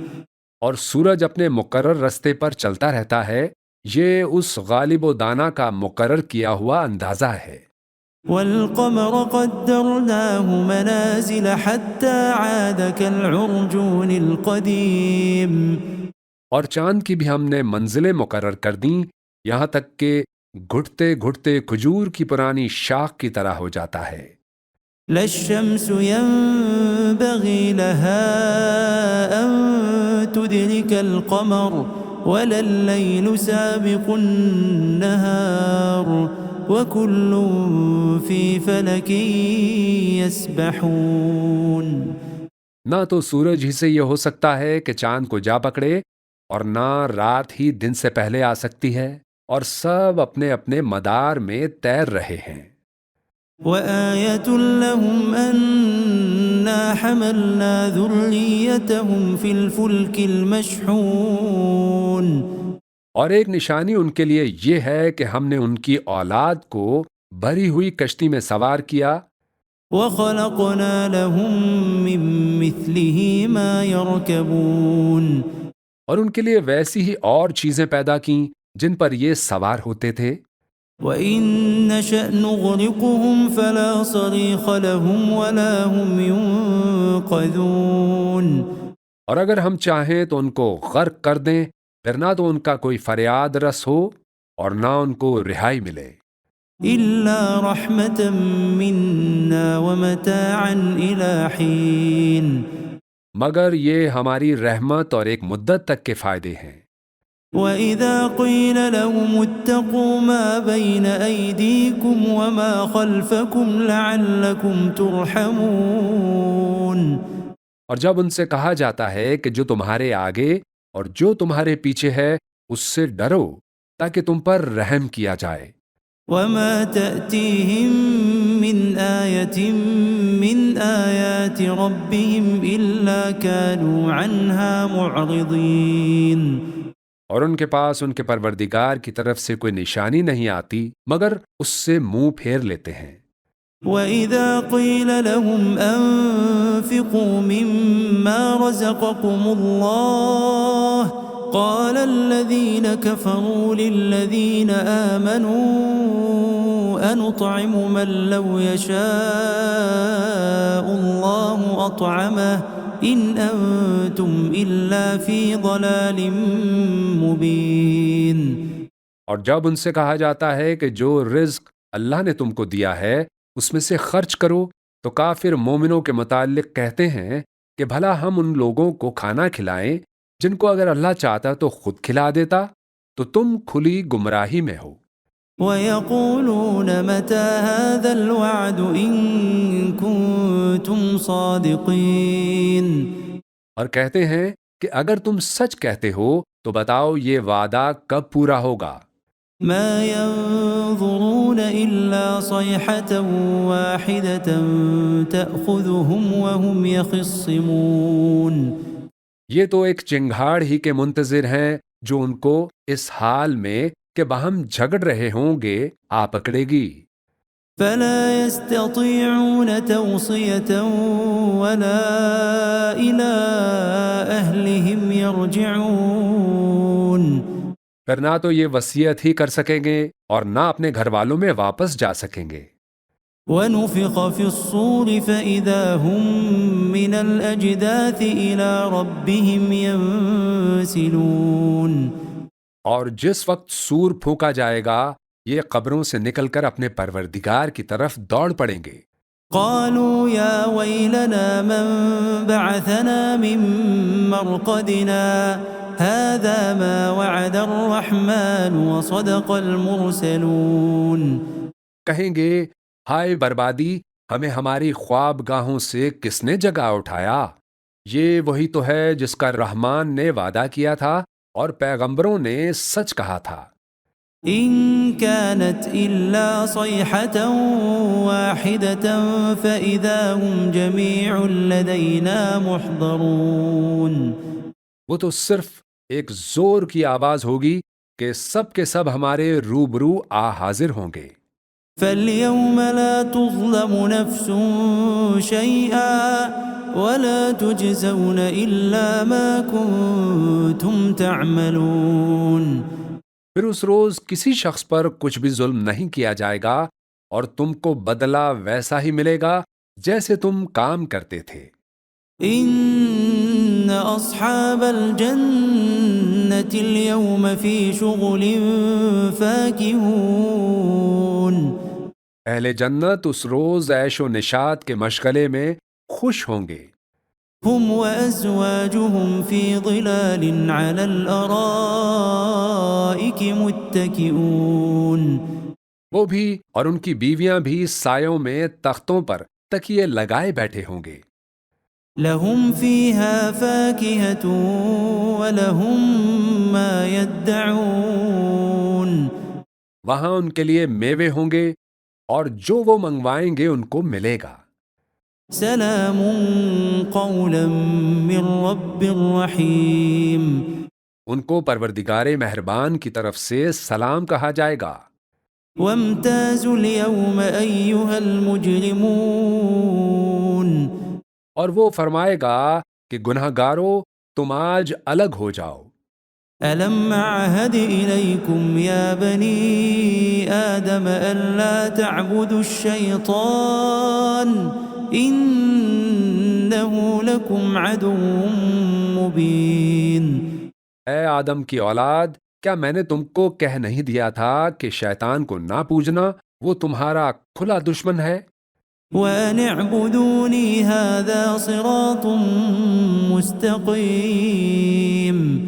اور سورج اپنے مقرر رستے پر چلتا رہتا ہے، یہ اس غالب و دانا کا مقرر کیا ہوا اندازہ ہے۔ وَالْقَمَرَ قَدَّرْنَاهُ مَنَازِلَ حَتَّى عَادَ كَالْعُرْجُونِ الْقَدِيمِ. اور چاند کی بھی ہم نے منزلیں مقرر کر دیں، یہاں تک کہ گھٹتے گھٹتے کھجور کی پرانی شاخ کی طرح ہو جاتا ہے۔ لَا الشَّمْسُ يَنبَغِي لَهَا أَن تُدْرِكَ الْقَمَرَ وَلَا اللَّيْلُ سَابِقُ النَّهَارِ وَكُلٌّ فِي فَلَكٍ يَسْبَحُونَ. نہ تو سورج ہی سے یہ ہو سکتا ہے کہ چاند کو جا پکڑے، اور نہ رات ہی دن سے پہلے آ سکتی ہے، اور سب اپنے اپنے مدار میں تیر رہے ہیں۔ وَآيَةٌ لَّهُمْ أَنَّا حَمَلْنَا ذُرِّيَّتَهُمْ فِي الْفُلْكِ الْمَشْحُونِ. اور ایک نشانی ان کے لیے یہ ہے کہ ہم نے ان کی اولاد کو بھری ہوئی کشتی میں سوار کیا۔ وَخَلَقْنَا لَهُم مِّن مِّثْلِهِ مَا يَرْكَبُونَ. اور ان کے لیے ویسی ہی اور چیزیں پیدا کیں جن پر یہ سوار ہوتے تھے۔ وَإِن نَّشَأْ نُغْرِقْهُمْ فَلَا صَرِيخَ لَهُمْ وَلَا هُمْ يُنقَذُونَ. اور اگر ہم چاہیں تو ان کو غرق کر دیں، پھر نہ تو ان کا کوئی فریاد رس ہو اور نہ ان کو رہائی ملے۔ إِلَّا رَحْمَةً مِّنَّا وَمَتَاعًا إِلَىٰ حِينٍ. مگر یہ ہماری رحمت اور ایک مدت تک کے فائدے ہیں۔ وَإِذَا قِيلَ لَهُمُ اتَّقُوا مَا بَيْنَ أَيْدِيكُمْ وَمَا خَلْفَكُمْ لَعَلَّكُمْ تُرْحَمُونَ. اور جب ان سے کہا جاتا ہے کہ جو تمہارے آگے اور جو تمہارے پیچھے ہے اس سے ڈرو تاکہ تم پر رحم کیا جائے۔ وَمَا تَأْتِيهِم مِّن من آية من آيات ربهم إلا كانوا عنها معرضين. اور ان کے پاس ان کے پروردگار کی طرف سے کوئی نشانی نہیں آتی مگر اس سے منہ پھیر لیتے ہیں. وَإِذَا قِيلَ لَهُمْ أَنفِقُوا مِمَّا رَزَقَكُمُ اللَّهُ قَالَ الَّذِينَ كَفَرُوا لِلَّذِينَ آمَنُوا أَنُطْعِمُ مَن لَّوْ يَشَاءُ اللَّهُ أَطْعَمَهُ إِنْ أَنتُمْ إِلَّا فِي ضَلَالٍ مُّبِينٍ. اور جب ان سے کہا جاتا ہے کہ جو رزق اللہ نے تم کو دیا ہے اس میں سے خرچ کرو تو کافر مومنوں کے متعلق کہتے ہیں کہ بھلا ہم ان لوگوں کو کھانا کھلائیں جن کو اگر اللہ چاہتا تو خود کھلا دیتا، تو تم کھلی گمراہی میں ہو. وَيَقُولُونَ مَتَى هَذَا الْوَعْدُ إِن كُنتُمْ صَادِقِينَ. اور کہتے ہیں کہ اگر تم سچ کہتے ہو تو بتاؤ یہ وعدہ کب پورا ہوگا. مَا يَنظُرُونَ إِلَّا صَيْحَةً وَاحِدَةً تَأْخُذُهُمْ وَهُمْ يَخِصِّمُونَ. یہ تو ایک چنگھاڑ ہی کے منتظر ہیں جو ان کو اس حال میں کہ باہم جھگڑ رہے ہوں گے آ پکڑے گی. فَلَا يَسْتَطِيعُونَ تَوْصِيَةً وَلَا إِلَىٰ أَهْلِهِمْ يَرْجِعُونَ. پھر نہ تو یہ وصیت ہی کر سکیں گے اور نہ اپنے گھر والوں میں واپس جا سکیں گے. وَنُفِخَ فِي الصُّورِ فَإِذَا هُم مِّنَ الْأَجْدَاثِ إِلَىٰ رَبِّهِمْ يَنسِلُونَ. اور جس وقت سور پھونکا جائے گا یہ قبروں سے نکل کر اپنے پروردگار کی طرف دوڑ پڑیں گے. قالوا يا ويلنا من بعثنا من مرقدنا هذا ما وعد الرحمن وصدق المرسلون. کہیں گے ہائے بربادی، ہمیں ہماری خواب گاہوں سے کس نے جگا اٹھایا؟ یہ وہی تو ہے جس کا رحمان نے وعدہ کیا تھا اور پیغمبروں نے سچ کہا تھا. إن كانت إلا صيحة واحدة فإذا هم جميع لدينا محضرون. وہ تو صرف ایک زور کی آواز ہوگی کہ سب کے سب ہمارے روبرو آ حاضر ہوں گے. فاليوم لا تظلم نفس شيئا ولا تجزون إلا ما كنتم تعملون. پھر اس روز کسی شخص پر کچھ بھی ظلم نہیں کیا جائے گا اور تم کو بدلہ ویسا ہی ملے گا جیسے تم کام کرتے تھے. إن أصحاب الجنة اليوم في شغل فاكهون. اہل جنت اس روز عیش و نشاط کے مشغلے میں خوش ہوں گے. هم وأزواجهم في ظلال على الأرائك متكئون. وہ بھی اور ان کی بیویاں بھی سایوں میں تختوں پر تکیے لگائے بیٹھے ہوں گے. لهم فيها فاكهة ولهم ما يدعون. وہاں ان کے لیے میوے ہوں گے اور جو وہ منگوائیں گے ان کو ملے گا. سلام قولا من رب رحیم. ان کو پروردگار مہربان کی طرف سے سلام کہا جائے گا. وامتازوا اليوم أيها المجرمون. اور وہ فرمائے گا کہ گناہ گارو تم آج الگ ہو جاؤ. ألم أعهد إليكم يا بني آدم ألا تعبدوا الشيطان إنه لكم عدو مبين. اے آدم کی اولاد، کیا میں نے تم کو کہہ نہیں دیا تھا کہ شیطان کو نہ پوجنا، وہ تمہارا کھلا دشمن ہے. وَأَنِ اعْبُدُونِي هَذَا صِرَاطٌ مُسْتَقِيمٌ.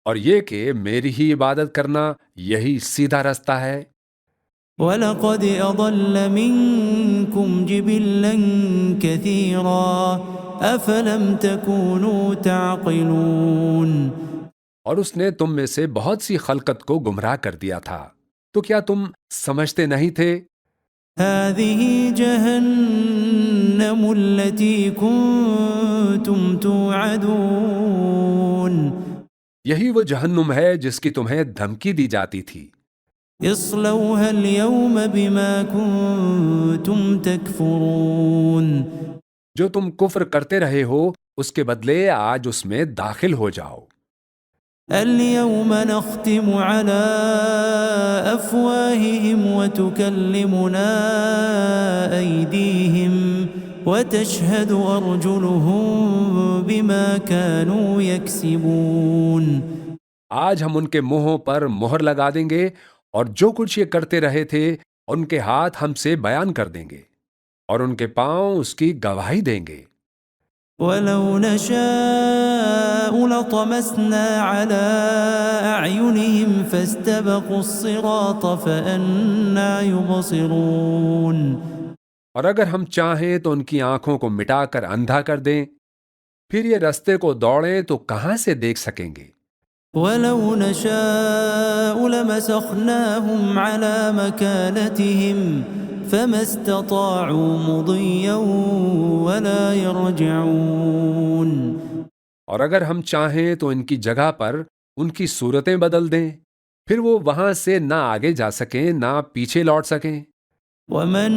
اور یہ کہ میری ہی عبادت کرنا یہی سیدھا رستہ ہے. وَلَقَدْ أَضَلَّ مِنْكُمْ جِبِلًّا كَثِيرًا أَفَلَمْ تَكُونُوا تَعْقِلُونَ. اور اس نے تم میں سے بہت سی خلقت کو گمراہ کر دیا تھا، تو کیا تم سمجھتے نہیں تھے؟ هذه جهنم التي كنتم توعدون یہی وہ جہنم ہے جس کی تمہیں دھمکی دی جاتی تھی. اصلوها اليوم بما كنتم تكفرون جو تم کفر کرتے رہے ہو اس کے بدلے آج اس میں داخل ہو جاؤ. اليوم نختم على أفواههم وتكلمنا أيديهم وتشهد أرجلهم بما كانوا يكسبون آج ہم ان کے منہوں پر مہر لگا دیں گے اور جو کچھ یہ کرتے رہے تھے ان کے ہاتھ ہم سے بیان کر دیں گے اور ان کے پاؤں اس کی گواہی دیں گے. ولو نشاء لطمسنا على أعينهم فاستبقوا الصراط فأنى يبصرون اور اگر ہم چاہیں تو ان کی آنکھوں کو مٹا کر اندھا کر دیں، پھر یہ رستے کو دوڑیں تو کہاں سے دیکھ سکیں گے. ولو نشاء لمسخناهم على مكانتهم فما استطاعوا مضيا ولا يرجعون اور اگر ہم چاہیں تو ان کی جگہ پر ان کی صورتیں بدل دیں، پھر وہ وہاں سے نہ آگے جا سکیں نہ پیچھے لوٹ سکیں. ومن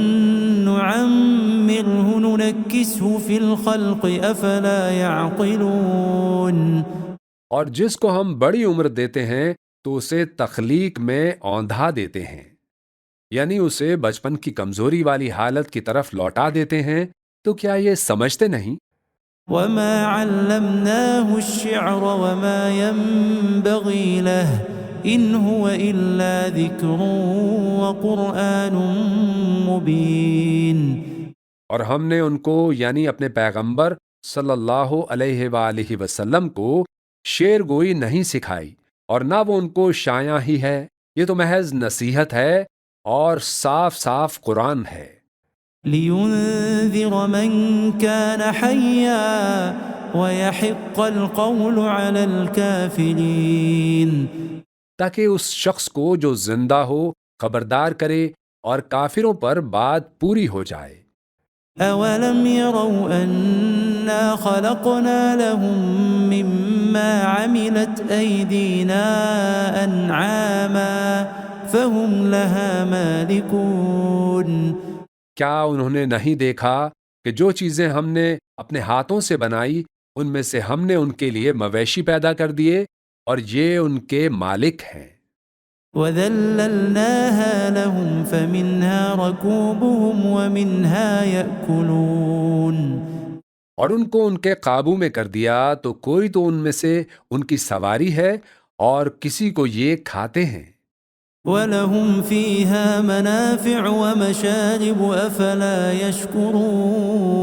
نعمره ننكسه في الخلق أفلا يعقلون اور جس کو ہم بڑی عمر دیتے ہیں تو اسے تخلیق میں اوندھا دیتے ہیں، یعنی اسے بچپن کی کمزوری والی حالت کی طرف لوٹا دیتے ہیں. تو کیا یہ سمجھتے نہیں؟ وما علمناه الشعر وما ينبغي له إن هو إلا ذكر وقرآن مبين اور ہم نے ان کو یعنی اپنے پیغمبر صلی اللہ علیہ وآلہ وسلم کو شعر گوئی نہیں سکھائی اور نہ وہ ان کو شایع ہی ہے، یہ تو محض نصیحت ہے اور صاف صاف قرآن ہے. لينذر من كان حيا ويحق القول على الكافرين تاکہ اس شخص کو جو زندہ ہو خبردار کرے اور کافروں پر بات پوری ہو جائے. أولم يروا أنا خلقنا لهم مما عملت أيدينا أنعاما فهم لها مالكون کیا انہوں نے نہیں دیکھا کہ جو چیزیں ہم نے اپنے ہاتھوں سے بنائی ان میں سے ہم نے ان کے لیے مویشی پیدا کر دیے اور یہ ان کے مالک ہیں. وَذَلَّلْنَاهَا لَهُمْ فَمِنْهَا رَكُوبُهُمْ وَمِنْهَا يَأْكُلُونَ اور ان کو ان کے قابو میں کر دیا تو کوئی تو ان میں سے ان کی سواری ہے اور کسی کو یہ کھاتے ہیں. وَلَهُمْ فِيهَا مَنَافِعُ وَمَشَارِبُ أَفَلَا يَشْكُرُونَ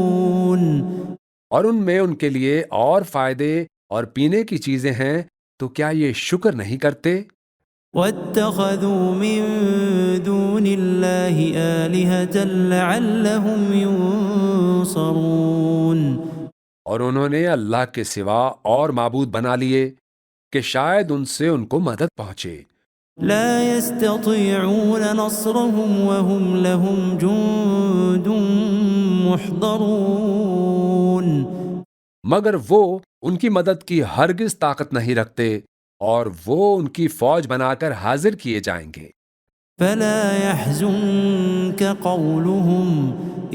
اور ان میں ان کے لیے اور فائدے اور پینے کی چیزیں ہیں تو کیا یہ شکر نہیں کرتے؟ وَاتَّخَذُوا مِن دُونِ اللَّهِ آلِهَةً لَعَلَّهُمْ يُنصَرُونَ اور انہوں نے اللہ کے سوا اور معبود بنا لیے کہ شاید ان سے ان کو مدد پہنچے. لا يستطيعون نصرهم وهم لهم جند محضرون مگر وہ ان کی مدد کی ہرگز طاقت نہیں رکھتے اور وہ ان کی فوج بنا کر حاضر کیے جائیں گے. فلا يحزنك قولهم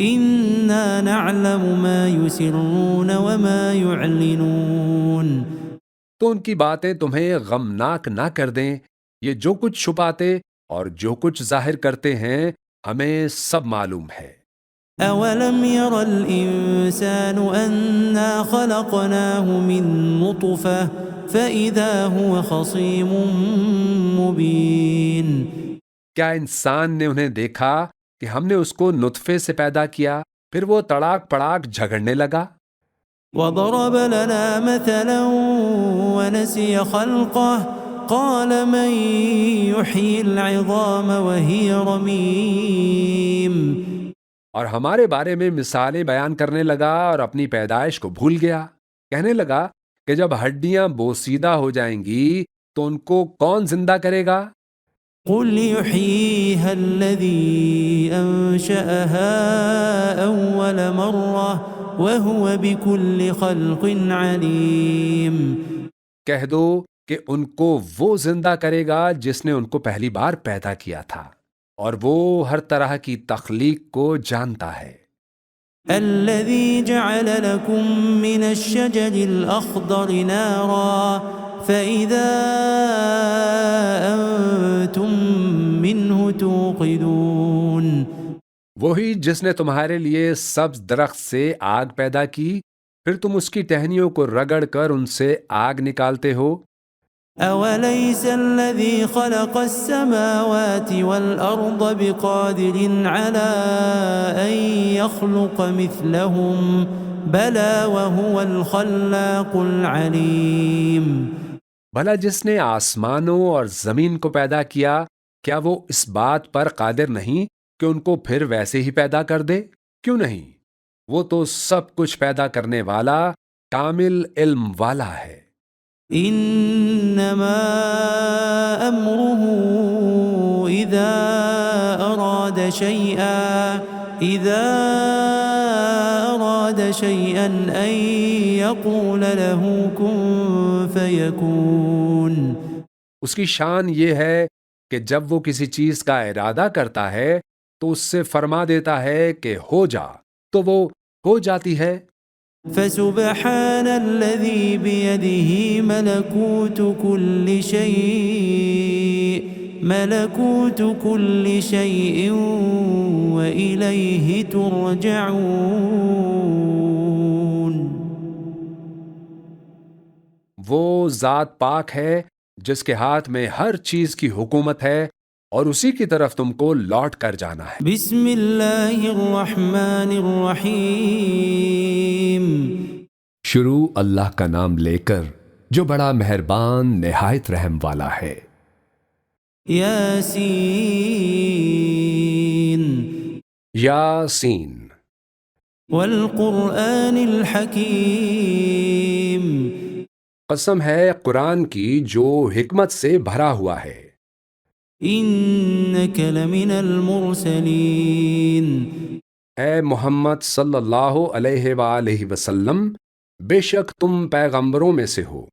إنا نعلم ما يسرون وما يعلنون تو ان کی باتیں تمہیں غمناک نہ کر دیں، یہ جو کچھ چھپاتے اور جو کچھ ظاہر کرتے ہیں ہمیں سب معلوم ہے. أولم ير الإنسان أنا خلقناه من نطفة فإذا هو خصيم مبين کیا انسان نے انہیں دیکھا کہ ہم نے اس کو نطفے سے پیدا کیا پھر وہ تڑاک پڑاک جھگڑنے لگا. وضرب لنا مثلا ونسي خلقه قال من يحيي العظام وهي رميم اور ہمارے بارے میں مثالیں بیان کرنے لگا اور اپنی پیدائش کو بھول گیا. کہنے لگا کہ جب ہڈیاں بوسیدہ ہو جائیں گی تو ان کو کون زندہ کرے گا؟ قل يحييها الذي أنشأها أول مرة وهو بكل خلق عليم۔ کہہ دو کہ ان کو وہ زندہ کرے گا جس نے ان کو پہلی بار پیدا کیا تھا، اور وہ ہر طرح کی تخلیق کو جانتا ہے۔ الذي جعل لكم من الشجر الأخضر نارا فإذا أنتم منه توقدون۔ وہی جس نے تمہارے لیے سبز درخت سے آگ پیدا کی، پھر تم اس کی ٹہنیوں کو رگڑ کر ان سے آگ نکالتے ہو۔ أوليس الذي خلق السماوات والأرض بقادر على أن يخلق مثلهم بلى وهو الخلاق العليم۔ بھلا جس نے آسمانوں اور زمین کو پیدا کیا، کیا وہ اس بات پر قادر نہیں کہ ان کو پھر ویسے ہی پیدا کر دے؟ کیوں نہیں؟ وہ تو سب کچھ پیدا کرنے والا، کامل علم والا ہے۔ انما امره اذا اراد شيئا ان يقول له كن فيكون۔ اس کی شان یہ ہے کہ جب وہ کسی چیز کا ارادہ کرتا ہے تو اس سے فرما دیتا ہے کہ ہو جا، تو وہ ہو جاتی ہے۔ فسبحان الذي بيده ملكوت كل شيء وإليه ترجعون۔ وہ ذات پاک ہے جس کے ہاتھ میں ہر چیز کی حکومت ہے، اور اسی کی طرف تم کو لوٹ کر جانا ہے۔ بسم اللہ الرحمن الرحیم۔ شروع اللہ کا نام لے کر جو بڑا مہربان نہایت رحم والا ہے۔ یاسین یاسین والقرآن الحکیم۔ قسم ہے قرآن کی جو حکمت سے بھرا ہوا ہے۔ انک لمن المرسلین۔ اے محمد صلی اللہ علیہ وآلہ وسلم، بے شک تم پیغمبروں میں سے ہو۔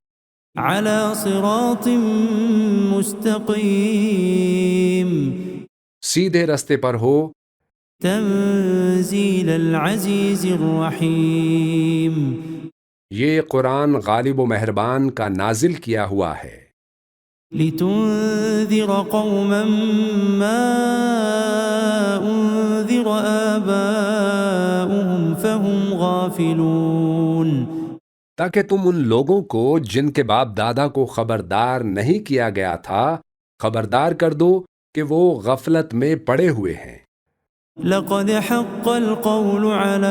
علی صراط مستقیم۔ سیدھے رستے پر ہو۔ تنزیل العزیز الرحیم۔ یہ قرآن غالب و مہربان کا نازل کیا ہوا ہے۔ لتنذر قوما ما انذر آباؤهم فهم غافلون۔ تاکہ تم ان لوگوں کو جن کے باپ دادا کو خبردار نہیں کیا گیا تھا خبردار کر دو کہ وہ غفلت میں پڑے ہوئے ہیں۔ لقد حق القول على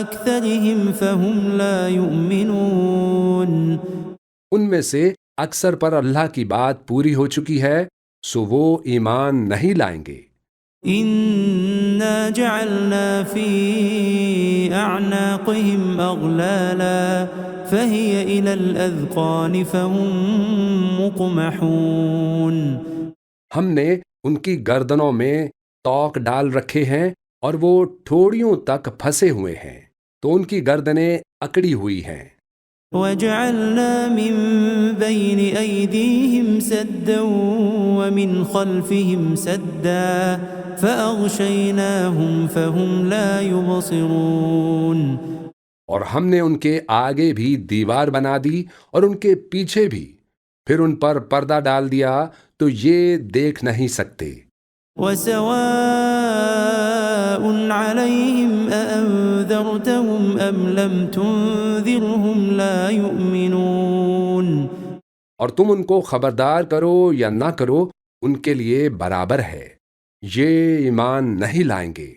أكثرهم فهم لا يؤمنون۔ ان میں سے اکثر پر اللہ کی بات پوری ہو چکی ہے، سو وہ ایمان نہیں لائیں گے۔ إنا جعلنا في أعناقهم أغلالا فهي إلى الأذقان فهم مقمحون۔ ہم نے ان کی گردنوں میں توق ڈال رکھے ہیں اور وہ ٹھوڑیوں تک پھنسے ہوئے ہیں، تو ان کی گردنیں اکڑی ہوئی ہیں۔ وجعلنا من بين أيديهم سدا ومن خلفهم سدا فأغشيناهم فهم لا يبصرون۔ اور ہم نے ان کے آگے بھی دیوار بنا دی اور ان کے پیچھے بھی، پھر ان پر پردہ ڈال دیا تو یہ دیکھ نہیں سکتے۔ وسواء عليهم أأنذرتهم أم لم تنذرهم لا يؤمنون۔ اور تم ان کو خبردار کرو یا نہ کرو، ان کے لیے برابر ہے، یہ ایمان نہیں لائیں گے۔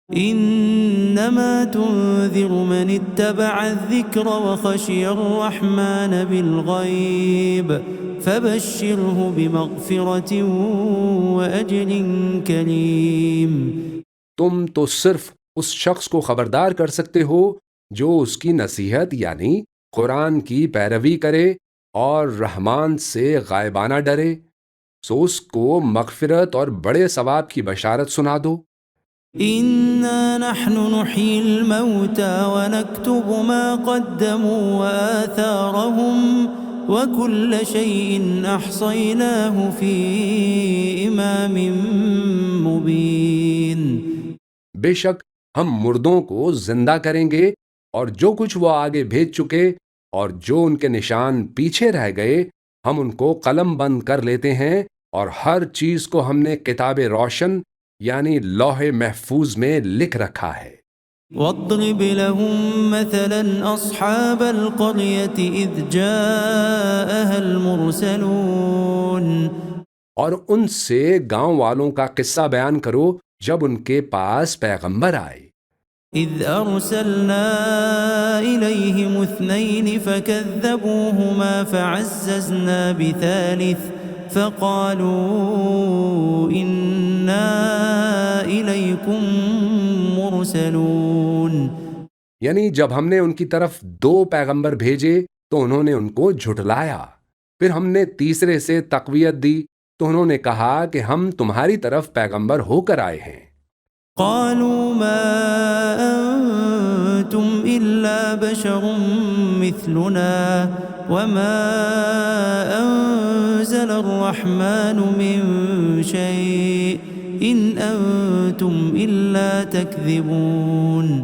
انما تنذر من اتبع الذکر وخشی الرحمن بالغیب فبشره بمغفرة واجر کریم۔ تم تو صرف اس شخص کو خبردار کر سکتے ہو جو اس کی نصیحت یعنی قرآن کی پیروی کرے اور رحمان سے غائبانہ ڈرے۔ سو اس کو مغفرت اور بڑے ثواب کی بشارت سنا دو۔ إنا نحن نحيي الموتى ونكتب ما قدموا وآثارهم وكل شيء أحصيناه في إمام مبين۔ بے شک ہم مردوں کو زندہ کریں گے اور جو کچھ وہ آگے بھیج چکے اور جو ان کے نشان پیچھے رہ گئے ہم ان کو قلم بند کر لیتے ہیں، اور ہر چیز کو ہم نے کتاب روشن یعنی لوح محفوظ میں لکھ رکھا ہے۔ واضرب لهم مثلا أصحاب القرية إذ جاءها المرسلون۔ اور ان سے گاؤں والوں کا قصہ بیان کرو جب ان کے پاس پیغمبر آئے۔ إذ أرسلنا إليهم اثنين فكذبوهما فعززنا بثالث فقالوا إنا إليكم مرسلون۔ یعنی جب ہم نے ان کی طرف 2 پیغمبر بھیجے تو انہوں نے ان کو جھٹلایا، پھر ہم نے تیسرے سے تقویت دی تو انہوں نے کہا کہ ہم تمہاری طرف پیغمبر ہو کر آئے ہیں۔ قالوا ما أنتم إلا بشر مثلنا وما أنزل الرحمن من شيء إن أنتم إلا تكذبون۔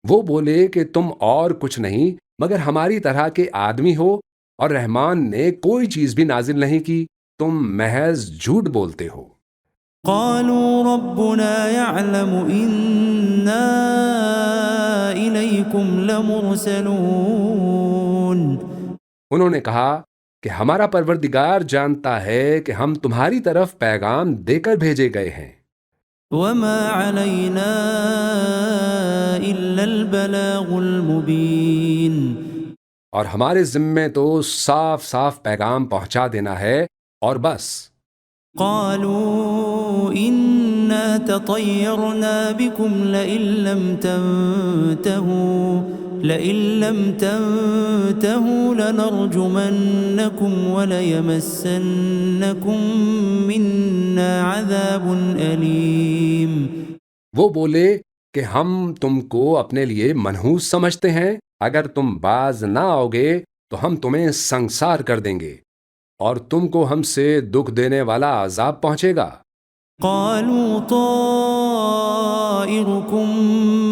وہ بولے کہ تم اور کچھ نہیں مگر ہماری طرح کے آدمی ہو، اور رحمان نے کوئی چیز بھی نازل نہیں کی، تم محض جھوٹ بولتے ہو۔ قالوا ربنا يعلم إنا إليكم لمرسلون۔ انہوں نے کہا کہ ہمارا پروردگار جانتا ہے کہ ہم تمہاری طرف پیغام دے کر بھیجے گئے ہیں۔ وما علينا إلا البلاغ المبين۔ اور ہمارے ذمے تو صاف صاف پیغام پہنچا دینا ہے اور بس۔ قالوا إنا تطيرنا بكم لئن لم تنتهوا لنرجمنكم وليمسنكم منا عذاب أليم۔ وہ بولے کہ ہم تم کو اپنے لیے منحوس سمجھتے ہیں، اگر تم باز نہ آؤ گے تو ہم تمہیں سنسار کر دیں گے اور تم کو ہم سے دکھ دینے والا عذاب پہنچے گا۔ قالوا طائركم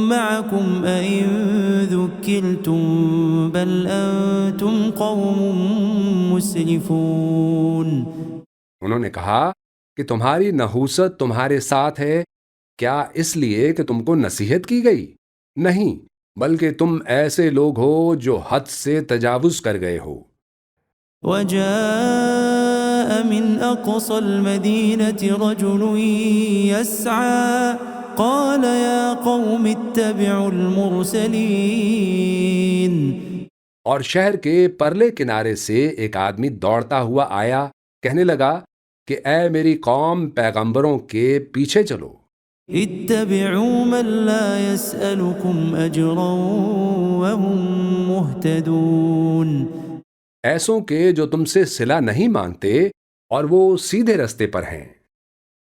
معكم أئن ذكرتم بل أنتم قوم مسرفون۔ انہوں نے کہا کہ تمہاری نحوست تمہارے ساتھ ہے، کیا اس لیے کہ تم کو نصیحت کی گئی؟ نہیں، بلکہ تم ایسے لوگ ہو جو حد سے تجاوز کر گئے ہو۔ وجاء من أقصى المدينة رجل يسعى قال يا قوم اتبعوا المرسلين۔ اور شہر کے پرلے کنارے سے ایک آدمی دوڑتا ہوا آیا، کہنے لگا کہ اے میری قوم، پیغمبروں کے پیچھے چلو۔ اتبعوا من لا يسألكم أجرا وهم مهتدون۔ ایسوں کے جو تم سے صلہ نہیں مانگتے اور وہ سیدھے رستے پر ہیں۔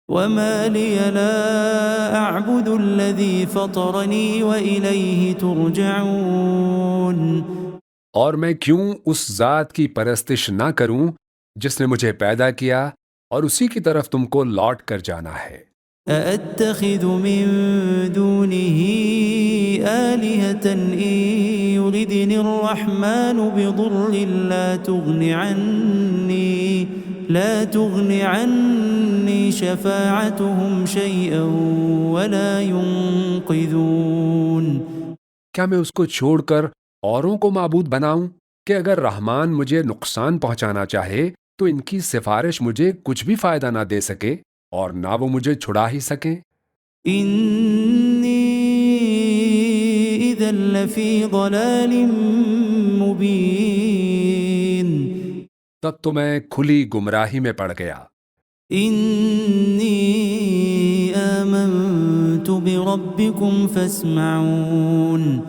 وما لي لا أعبد الذي فطرني وإليه ترجعون۔ اور میں کیوں اس ذات کی پرستش نہ کروں جس نے مجھے پیدا کیا اور اسی کی طرف تم کو لوٹ کر جانا ہے۔ أأتخذ من دونه آلهة إن يردني الرحمن بضر لا تغن عني شفاعتهم شيئا ولا ينقذون۔ کیا میں اس کو چھوڑ کر اوروں کو معبود بناؤں کہ اگر رحمان مجھے نقصان پہنچانا چاہے تو ان کی سفارش مجھے کچھ بھی فائدہ نہ دے سکے اور نہ وہ مجھے چھڑا ہی سکیں۔ إني إذا لفي ضلال مبين۔ تب تو میں کھلی گمراہی میں پڑ گیا۔ إني آمنت بربكم فاسمعون۔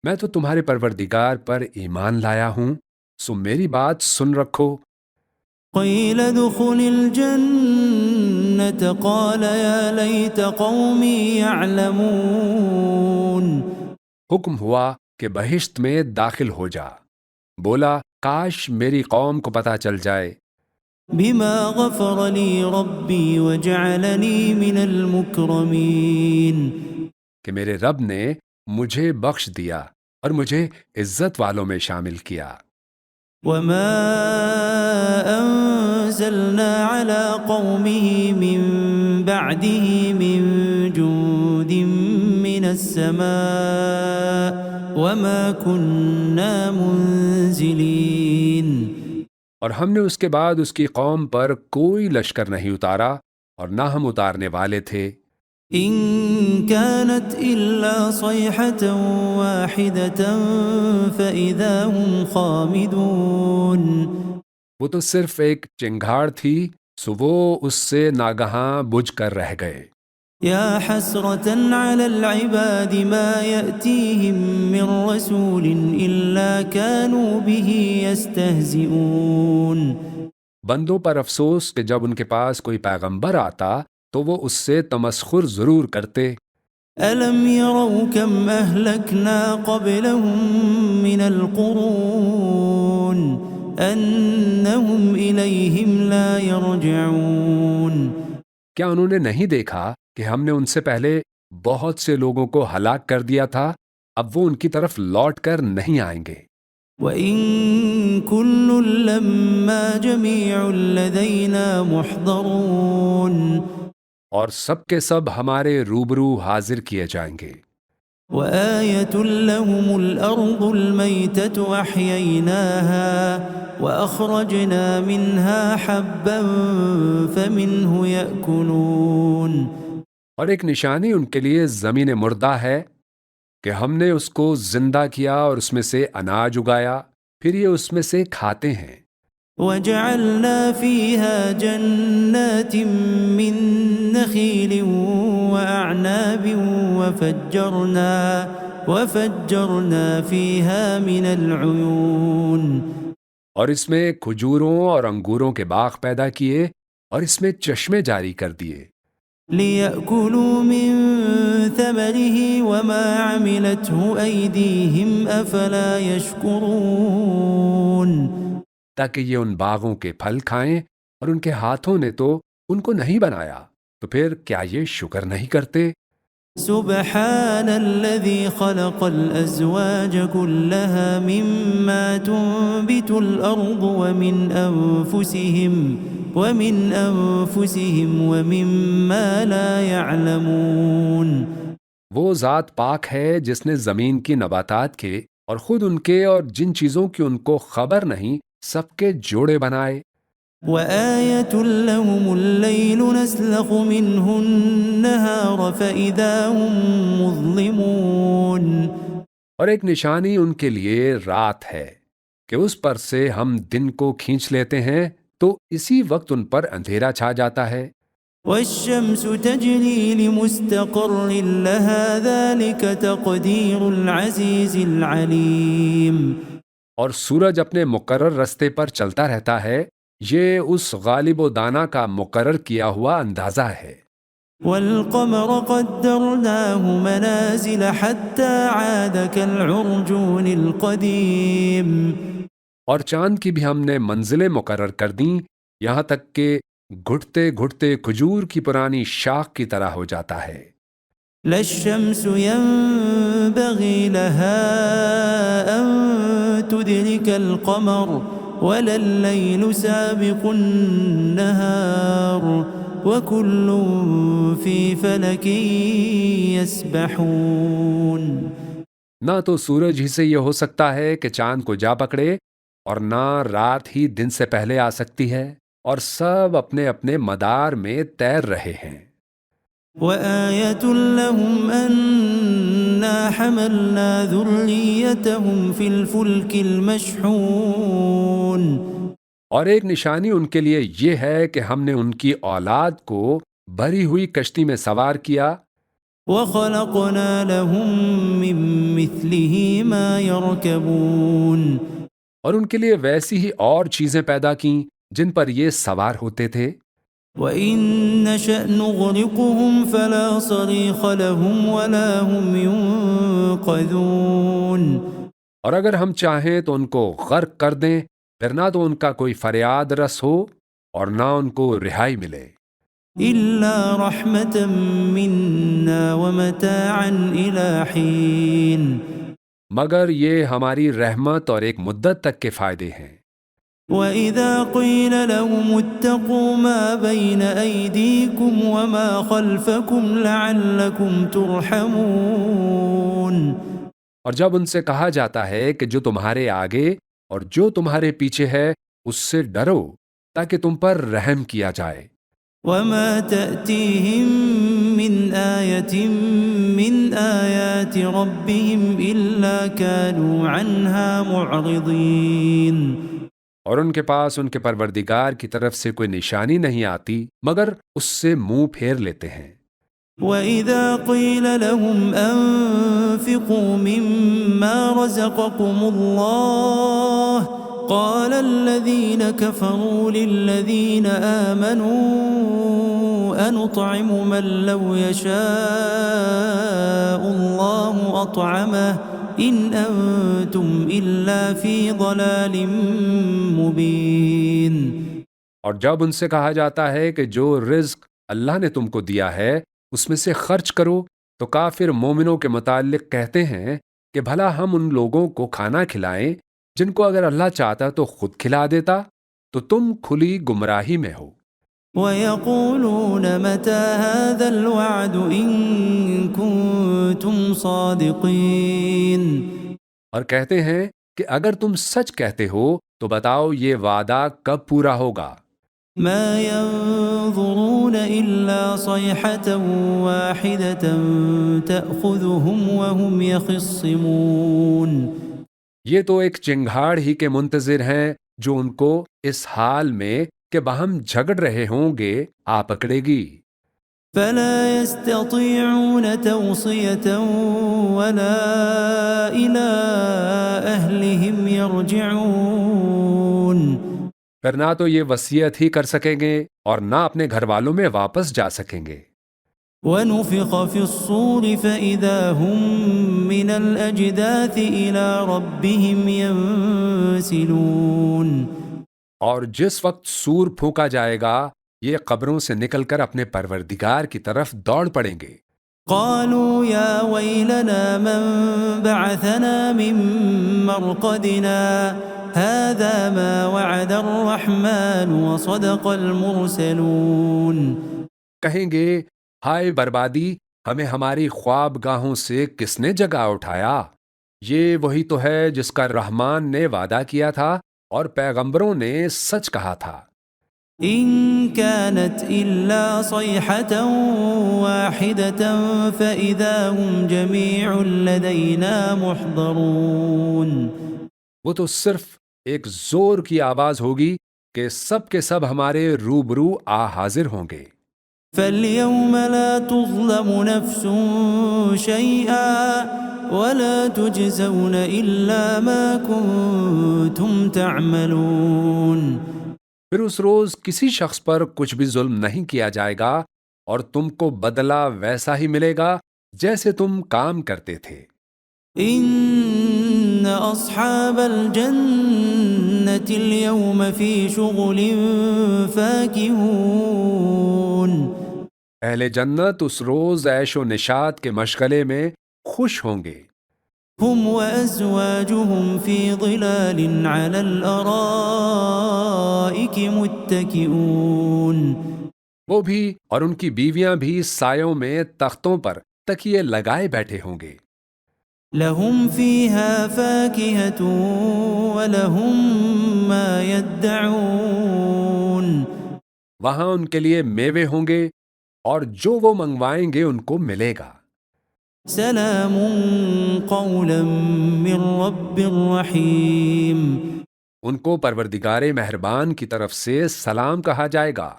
میں تو تمہارے پروردگار پر ایمان لایا ہوں، سو میری بات سن رکھو۔ قيل ادخل الجنة قال يا ليت قومي يعلمون. حکم ہوا کہ بہشت میں داخل ہو جا. بولا کاش میری قوم کو پتہ چل جائے بما غفر لي ربي وجعلني من المكرمين. کہ میرے رب نے مجھے بخش دیا اور مجھے عزت والوں میں شامل کیا. وما أنزلنا على قومه من بعده من جند من السماء وما كنا منزلين. اور ہم نے اس کے بعد اس کی قوم پر کوئی لشکر نہیں اتارا اور نہ ہم اتارنے والے تھے. إن كانت إلا صيحة واحدة فإذا هم خامدون. وہ تو صرف ایک چنگھاڑ تھی سو وہ اس سے ناگہاں بجھ کر رہ گئے. يا حسرة على العباد ما يأتيهم من رسول إلا كانوا به يستهزئون. بندوں پر افسوس کہ جب ان کے پاس کوئی پیغمبر آتا تو وہ اس سے تمسخر ضرور کرتے. ألم يروا كم أهلكنا قبلهم من القرون أنهم إليهم لا يرجعون. کیا انہوں نے نہیں دیکھا کہ ہم نے ان سے پہلے بہت سے لوگوں کو ہلاک کر دیا تھا، اب وہ ان کی طرف لوٹ کر نہیں آئیں گے. وَإِن كُلٌّ لَّمَّا جَمِيعٌ لَّدَيْنَا مُحْضَرُونَ. اور سب کے سب ہمارے روبرو حاضر کیے جائیں گے. وَآيَةٌ لَّهُمُ الْأَرْضُ الْمَيْتَةُ أَحْيَيْنَاهَا وَأَخْرَجْنَا مِنْهَا حَبًّا فَمِنْهُ يَأْكُلُونَ. اور ایک نشانی ان کے لیے زمین مردہ ہے کہ ہم نے اس کو زندہ کیا اور اس میں سے اناج اگایا، پھر یہ اس میں سے کھاتے ہیں. وَجَعَلْنَا فِيهَا جَنَّاتٍ مِّن نَّخِيلٍ وَأَعْنَابٍ وَفَجَّرْنَا فِيهَا مِنَ الْعُيُونِ. اور اس میں کھجوروں اور انگوروں کے باغ پیدا کیے اور اس میں چشمے جاری کر دیے. لِيَأْكُلُوا مِن ثَمَرِهِ وَمَا عَمِلَتْهُ أَيْدِيهِمْ أَفَلَا يَشْكُرُونَ. تاکہ یہ ان باغوں کے پھل کھائیں اور ان کے ہاتھوں نے تو ان کو نہیں بنایا، تو پھر کیا یہ شکر نہیں کرتے؟ سبحان الذي خلق الأزواج كلها مما تنبت الأرض ومن أنفسهم ومما لا يعلمون. وہ ذات پاک ہے جس نے زمین کی نباتات کے اور خود ان کے اور جن چیزوں کی ان کو خبر نہیں سب کے جوڑے بنائے. وَآيَةٌ لَّهُمُ اللَّيْلُ نَسْلَخُ مِنْهُ النَّهَارَ فَإِذَا هُم مُّظْلِمُونَ. اور ایک نشانی ان کے لیے رات ہے کہ اس پر سے ہم دن کو کھینچ لیتے ہیں تو اسی وقت ان پر اندھیرا چھا جاتا ہے. وَالشَّمْسُ تَجْرِي لِمُسْتَقَرٍّ لَّهَا ذَلِكَ تَقْدِيرُ الْعَزِيزِ الْعَلِيمِ. اور سورج اپنے مقرر رستے پر چلتا رہتا ہے، یہ اس غالب و دانا کا مقرر کیا ہوا اندازہ ہے. وَالْقَمَرَ قَدَّرْنَاهُ مَنَازِلَ حَتَّى عَادَ كَالْعُرْجُونِ الْقَدِيمِ. اور چاند کی بھی ہم نے منزلیں مقرر کر دیں یہاں تک کہ گھٹتے گھٹتے کھجور کی پرانی شاخ کی طرح ہو جاتا ہے. لَا الشَّمْسُ يَنبَغِي لَهَا أَن تُدْرِكَ الْقَمَرَ وَلَا اللَّيْلُ سَابِقُ النَّهَارِ وَكُلٌّ فِي فَلَكٍ يَسْبَحُونَ. نہ تو سورج ہی سے یہ ہو سکتا ہے کہ چاند کو جا پکڑے اور نہ رات ہی دن سے پہلے آ سکتی ہے، اور سب اپنے اپنے مدار میں تیر رہے ہیں. وَآيَةٌ لَّهُمْ أَنَّا حَمَلْنَا ذُرِّيَّتَهُمْ فِي الْفُلْكِ الْمَشْحُونِ. اور ایک نشانی ان کے لیے یہ ہے کہ ہم نے ان کی اولاد کو بھری ہوئی کشتی میں سوار کیا. وَخَلَقْنَا لَهُم مِّن مِّثْلِهِ مَا يَرْكَبُونَ. اور ان کے لیے ویسی ہی اور چیزیں پیدا کیں جن پر یہ سوار ہوتے تھے، وَإِن نَّشَأْ نُغْرِقْهُمْ فَلَا صَرِيخَ لَهُمْ وَلَا هُمْ يُنقَذُونَ۔ اور اگر ہم چاہیں تو ان کو غرق کر دیں، پھر نہ تو ان کا کوئی فریاد رس ہو اور نہ ان کو رہائی ملے، إِلَّا رَحْمَةً مِّنَّا وَمَتَاعًا إِلَىٰ حِينٍ۔ مگر یہ ہماری رحمت اور ایک مدت تک کے فائدے ہیں۔ وَإِذَا قِيلَ لَهُمُ اتَّقُوا مَا بَيْنَ أَيْدِيكُمْ وَمَا خَلْفَكُمْ لَعَلَّكُمْ تُرْحَمُونَ۔ اور جب ان سے کہا جاتا ہے کہ جو تمہارے آگے اور جو تمہارے پیچھے ہے اس سے ڈرو تاکہ تم پر رحم کیا جائے۔ وَمَا تَأْتِيهِم مِّنْ آيَةٍ مِّنْ آيَاتِ رَبِّهِمْ إِلَّا كَانُوا عَنْهَا مُعْرِضِينَ۔ اور ان کے پاس ان کے پروردگار کی طرف سے کوئی نشانی نہیں آتی مگر اس سے منہ پھیر لیتے ہیں۔ وَإِذَا قِيلَ لَهُمْ أَنفِقُوا مِمَّا رَزَقَكُمُ اللَّهُ قَالَ الَّذِينَ كَفَرُوا لِلَّذِينَ آمَنُوا أَنُطْعِمُ مَن لَّوْ يَشَاءُ اللَّهُ أَطْعَمَهُ إِنْ أَنتُمْ إِلَّا فِي ضَلَالٍ مُّبِينٍ۔ اور جب ان سے کہا جاتا ہے کہ جو رزق اللہ نے تم کو دیا ہے اس میں سے خرچ کرو تو کافر مومنوں کے متعلق کہتے ہیں کہ بھلا ہم ان لوگوں کو کھانا کھلائیں جن کو اگر اللہ چاہتا تو خود کھلا دیتا، تو تم کھلی گمراہی میں ہو۔ وَيَقُولُونَ مَتَى هَذَا الْوَعْدُ إِن كُنتُمْ صَادِقِينَ۔ اور کہتے ہیں کہ اگر تم سچ کہتے ہو تو بتاؤ یہ وعدہ کب پورا ہوگا۔ مَا يَنظُرُونَ إِلَّا صَيْحَةً وَاحِدَةً تَأْخُذُهُمْ وَهُمْ يَخِصِّمُونَ۔ یہ تو ایک چنگھاڑ ہی کے منتظر ہیں جو ان کو اس حال میں کہ باہم جھگڑ رہے ہوں گے آ پکڑے گی۔ فَلَا يَسْتَطِيعُونَ تَوْصِيَةً وَلَا إِلَىٰ أَهْلِهِمْ يَرْجِعُونَ۔ پھر نہ تو یہ وصیت ہی کر سکیں گے اور نہ اپنے گھر والوں میں واپس جا سکیں گے۔ وَنُفِخَ فِي الصُّورِ فَإِذَا هُم مِّنَ الْأَجْدَاثِ إِلَىٰ رَبِّهِمْ يَنسِلُونَ۔ اور جس وقت سور پھونکا جائے گا یہ قبروں سے نکل کر اپنے پروردگار کی طرف دوڑ پڑیں گے۔ قالوا يا ويلنا من بعثنا من مرقدنا هذا ما وعد الرحمن وصدق المرسلون۔ کہیں گے ہائے بربادی، ہمیں ہماری خواب گاہوں سے کس نے جگا اٹھایا؟ یہ وہی تو ہے جس کا رحمان نے وعدہ کیا تھا اور پیغمبروں نے سچ کہا تھا۔ إن كانت إلا صيحة واحدة فإذا هم جميع لدينا محضرون۔ وہ تو صرف ایک زور کی آواز ہوگی کہ سب کے سب ہمارے روبرو آ حاضر ہوں گے۔ فاليوم لا تظلم نفس شيئا ولا تجزون إلا ما كنتم تعملون۔ پھر اس روز کسی شخص پر کچھ بھی ظلم نہیں کیا جائے گا اور تم کو بدلہ ویسا ہی ملے گا جیسے تم کام کرتے تھے۔ إن أصحاب الجنة اليوم في شغل فاكهون۔ اہل جنت اس روز عیش و نشاط کے مشغلے میں خوش ہوں گے۔ هم وأزواجهم في ظلال على الأرائك متكئون۔ وہ بھی اور ان کی بیویاں بھی سایوں میں تختوں پر تکیے لگائے بیٹھے ہوں گے۔ لهم فيها فاكهة ولهم ما يدعون۔ وہاں ان کے لیے میوے ہوں گے اور جو وہ منگوائیں گے ان کو ملے گا۔ سلام قولا من رب رحیم۔ ان کو پروردگار مہربان کی طرف سے سلام کہا جائے گا۔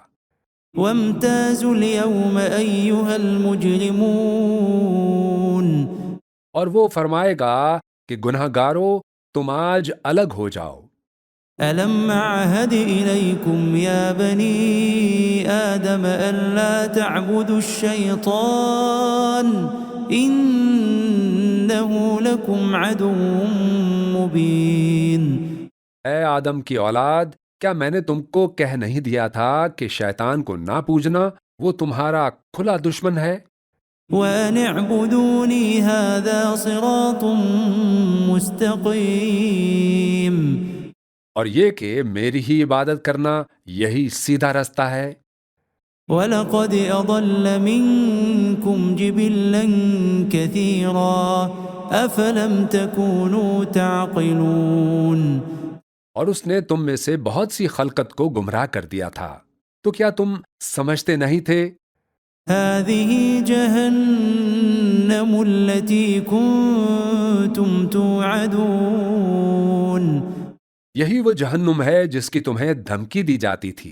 وامتازوا اليوم أيها المجرمون۔ اور وہ فرمائے گا کہ گناہ گارو تم آج الگ ہو جاؤ۔ ألم أعهد إليكم يا بني آدم ألا تعبدوا الشيطان إنه لكم عدو مبين اے آدم کی اولاد، کیا میں نے تم کو کہہ نہیں دیا تھا کہ شیطان کو نہ پوجنا، وہ تمہارا کھلا دشمن ہے؟ وأن اعبدوني هذا صراط مستقيم اور یہ کہ میری ہی عبادت کرنا یہی سیدھا رستہ ہے۔ وَلَقَدْ أَضَلَّ مِنكُمْ جِبِلًّا كَثِيرًا أَفَلَمْ تَكُونُوا تَعْقِلُونَ اور اس نے تم میں سے بہت سی خلقت کو گمراہ کر دیا تھا، تو کیا تم سمجھتے نہیں تھے؟ هَذِهِ جَهَنَّمُ الَّتِي كُنتُمْ تُوعَدُونَ یہی وہ جہنم ہے جس کی تمہیں دھمکی دی جاتی تھی۔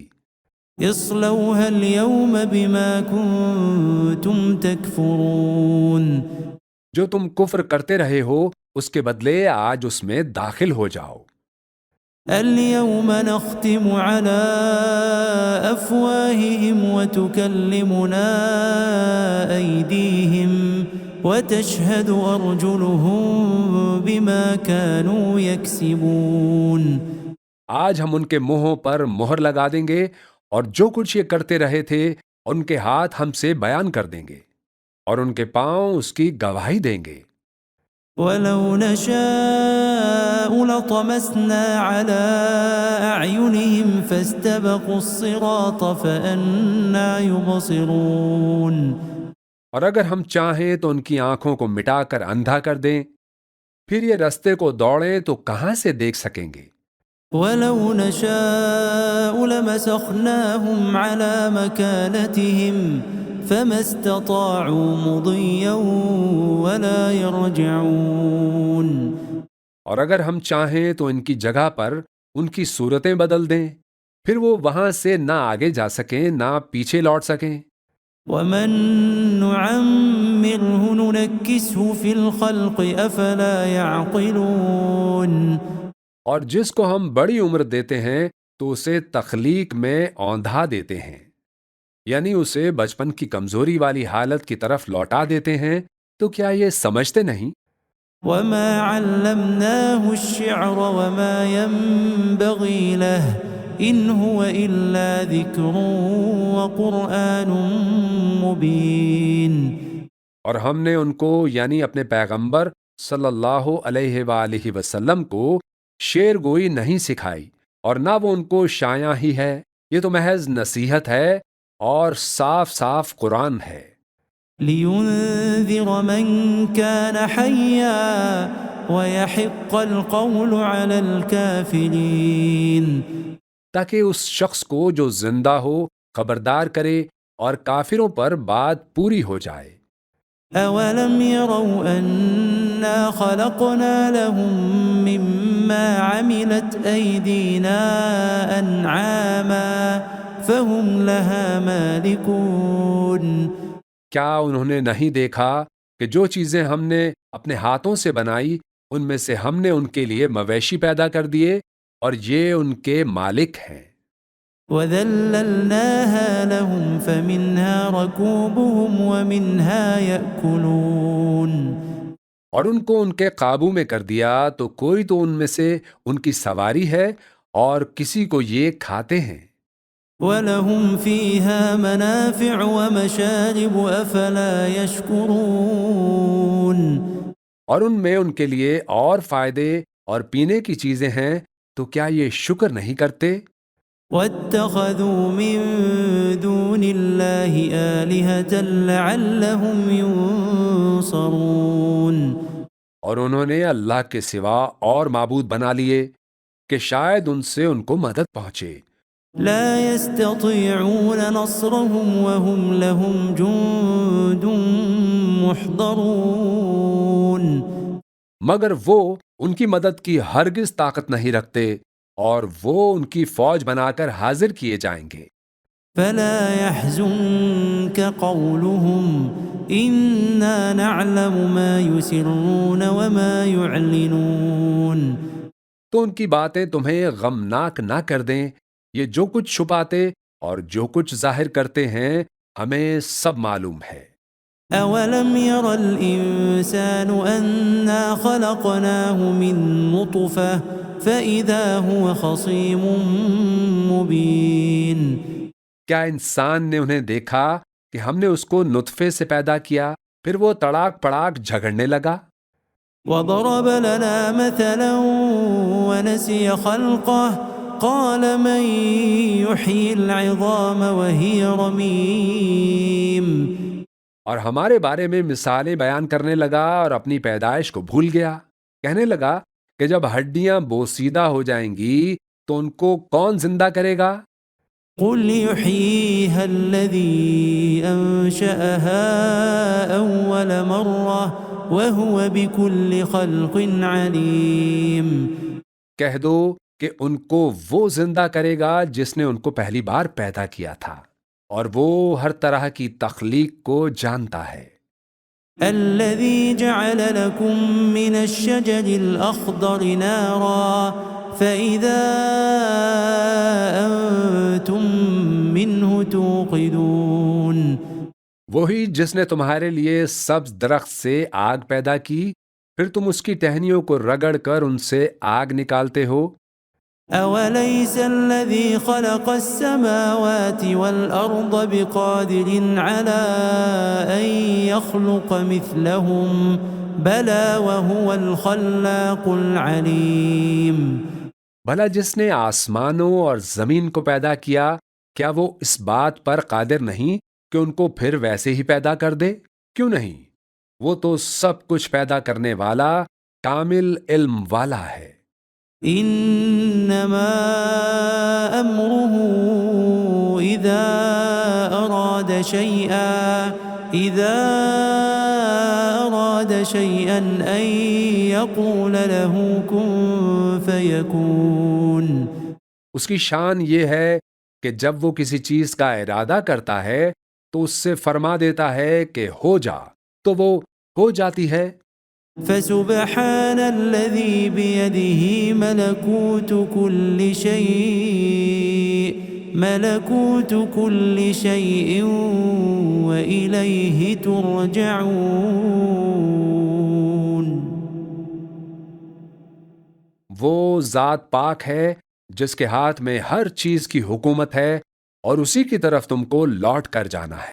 اصلوها اليوم بما كنتم تكفرون جو تم کفر کرتے رہے ہو اس کے بدلے آج اس میں داخل ہو جاؤ۔ اليوم نختم على أفواههم وتكلمنا أيديهم وتشهد أرجلهم بما كانوا يكسبون آج ہم ان کے منہوں پر مہر لگا دیں گے اور جو کچھ یہ کرتے رہے تھے ان کے ہاتھ ہم سے بیان کر دیں گے اور ان کے پاؤں اس کی گواہی دیں گے۔ وَلَوْ نَشَاءُ لَطَمَسْنَا عَلَىٰ أَعْيُنِهِمْ فَاسْتَبَقُوا الصِّرَاطَ فَأَنَّىٰ يُبْصِرُونَ اور اگر ہم چاہیں تو ان کی آنکھوں کو مٹا کر اندھا کر دیں، پھر یہ رستے کو دوڑیں تو کہاں سے دیکھ سکیں گے؟ وَلَوْ نَشَاءُ لَمَسَخْنَاهُمْ عَلَىٰ مَكَانَتِهِمْ فَمَا اسْتَطَاعُوا مُضِيًّا وَلَا يَرْجِعُونَ اور اگر ہم چاہیں تو ان کی جگہ پر ان کی صورتیں بدل دیں، پھر وہ وہاں سے نہ آگے جا سکیں نہ پیچھے لوٹ سکیں۔ وَمَن نُّعَمِّرْهُ نُنَكِّسْهُ فِي الْخَلْقِ أَفَلَا يَعْقِلُونَ اور جس کو ہم بڑی عمر دیتے ہیں تو اسے تخلیق میں اوندھا دیتے ہیں، یعنی اسے بچپن کی کمزوری والی حالت کی طرف لوٹا دیتے ہیں، تو کیا یہ سمجھتے نہیں؟ وَمَا عَلَّمْنَاهُ الشِّعْرَ وَمَا يَنبَغِي لَهُ إِنْ هُوَ إِلَّا ذِكْرٌ وَقُرْآنٌ مُبِينٌ اور ہم نے ان کو یعنی اپنے پیغمبر صلی اللہ علیہ وآلہ وسلم کو شعر گوئی نہیں سکھائی، اور نہ وہ ان کو شایع ہی ہے، یہ تو محض نصیحت ہے اور صاف صاف قرآن ہے۔ لِيُنذِرَ مَن كَانَ حَيًّا وَيَحِقَّ الْقَوْلُ عَلَى الْكَافِرِينَ تاکہ اس شخص کو جو زندہ ہو خبردار کرے اور کافروں پر بات پوری ہو جائے۔ أَوَلَمْ يَرَوْا أَنَّا خَلَقْنَا لَهُم مِّمَّا عَمِلَتْ أَيْدِينَا أَنْعَامًا فَهُمْ لَهَا مَالِكُونَ کیا انہوں نے نہیں دیکھا کہ جو چیزیں ہم نے اپنے ہاتھوں سے بنائی ان میں سے ہم نے ان کے لیے مویشی پیدا کر دیے اور یہ ان کے مالک ہیں۔ وَذَلَّلْنَاهَا لَهُمْ فَمِنْهَا رَكُوبُهُمْ وَمِنْهَا يَأْكُلُونَ اور ان کو ان کے قابو میں کر دیا تو کوئی تو ان میں سے ان کی سواری ہے اور کسی کو یہ کھاتے ہیں۔ وَلَهُمْ فِيهَا مَنَافِعُ وَمَشَارِبُ أَفَلَا يَشْكُرُونَ اور ان میں ان کے لیے اور فائدے اور پینے کی چیزیں ہیں، تو کیا یہ شکر نہیں کرتے؟ وَاتَّخَذُوا مِن دُونِ اللَّهِ آلِهَةً لَعَلَّهُمْ يُنصَرُونَ اور انہوں نے اللہ کے سوا اور معبود بنا لیے کہ شاید ان سے ان کو مدد پہنچے۔ لا يستطيعون نصرهم وهم لهم جند محضرون مگر وہ ان کی مدد کی ہرگز طاقت نہیں رکھتے اور وہ ان کی فوج بنا کر حاضر کیے جائیں گے۔ فلا يحزنك قولهم إنا نعلم ما يسرون وما يعلنون تو ان کی باتیں تمہیں غمناک نہ کر دیں. یہ جو کچھ چھپاتے اور جو کچھ ظاہر کرتے ہیں ہمیں سب معلوم ہے. أولم ير الإنسان أنا خلقناه من نطفة فإذا هو خصيم مبين. کیا انسان نے انہیں دیکھا کہ ہم نے اس کو نطفے سے پیدا کیا پھر وہ تڑاک پڑاک جھگڑنے لگا؟ وضرب لنا مثلا ونسي خلقه قال من يحيي العظام وهي رميم. اور ہمارے بارے میں مثالیں بیان کرنے لگا اور اپنی پیدائش کو بھول گیا. کہنے لگا کہ جب ہڈیاں بوسیدہ ہو جائیں گی تو ان کو کون زندہ کرے گا؟ قل يحييها الذي أنشأها أول مرة وهو بكل خلق عليم. کہہ دو کہ ان کو وہ زندہ کرے گا جس نے ان کو پہلی بار پیدا کیا تھا اور وہ ہر طرح کی تخلیق کو جانتا ہے. الذي جعل لكم من الشجر الأخضر نارا فإذا أنتم منه توقدون. وہی جس نے تمہارے لیے سبز درخت سے آگ پیدا کی پھر تم اس کی ٹہنیوں کو رگڑ کر ان سے آگ نکالتے ہو. أوليس الذي خلق السماوات والأرض بقادر على أن يخلق مثلهم بلى وهو الخلاق العليم. بھلا جس نے آسمانوں اور زمین کو پیدا کیا کیا وہ اس بات پر قادر نہیں کہ ان کو پھر ویسے ہی پیدا کر دے؟ کیوں نہیں؟ وہ تو سب کچھ پیدا کرنے والا کامل علم والا ہے. إنما أمره إذا أراد شيئا أن يقول له كن فيكون. اس کی شان یہ ہے کہ جب وہ کسی چیز کا ارادہ کرتا ہے تو اس سے فرما دیتا ہے کہ ہو جا تو وہ ہو جاتی ہے. فسبحان الذي بيده ملكوت كل شيء وإليه ترجعون. وہ ذات پاک ہے جس کے ہاتھ میں ہر چیز کی حکومت ہے اور اسی کی طرف تم کو لوٹ کر جانا ہے.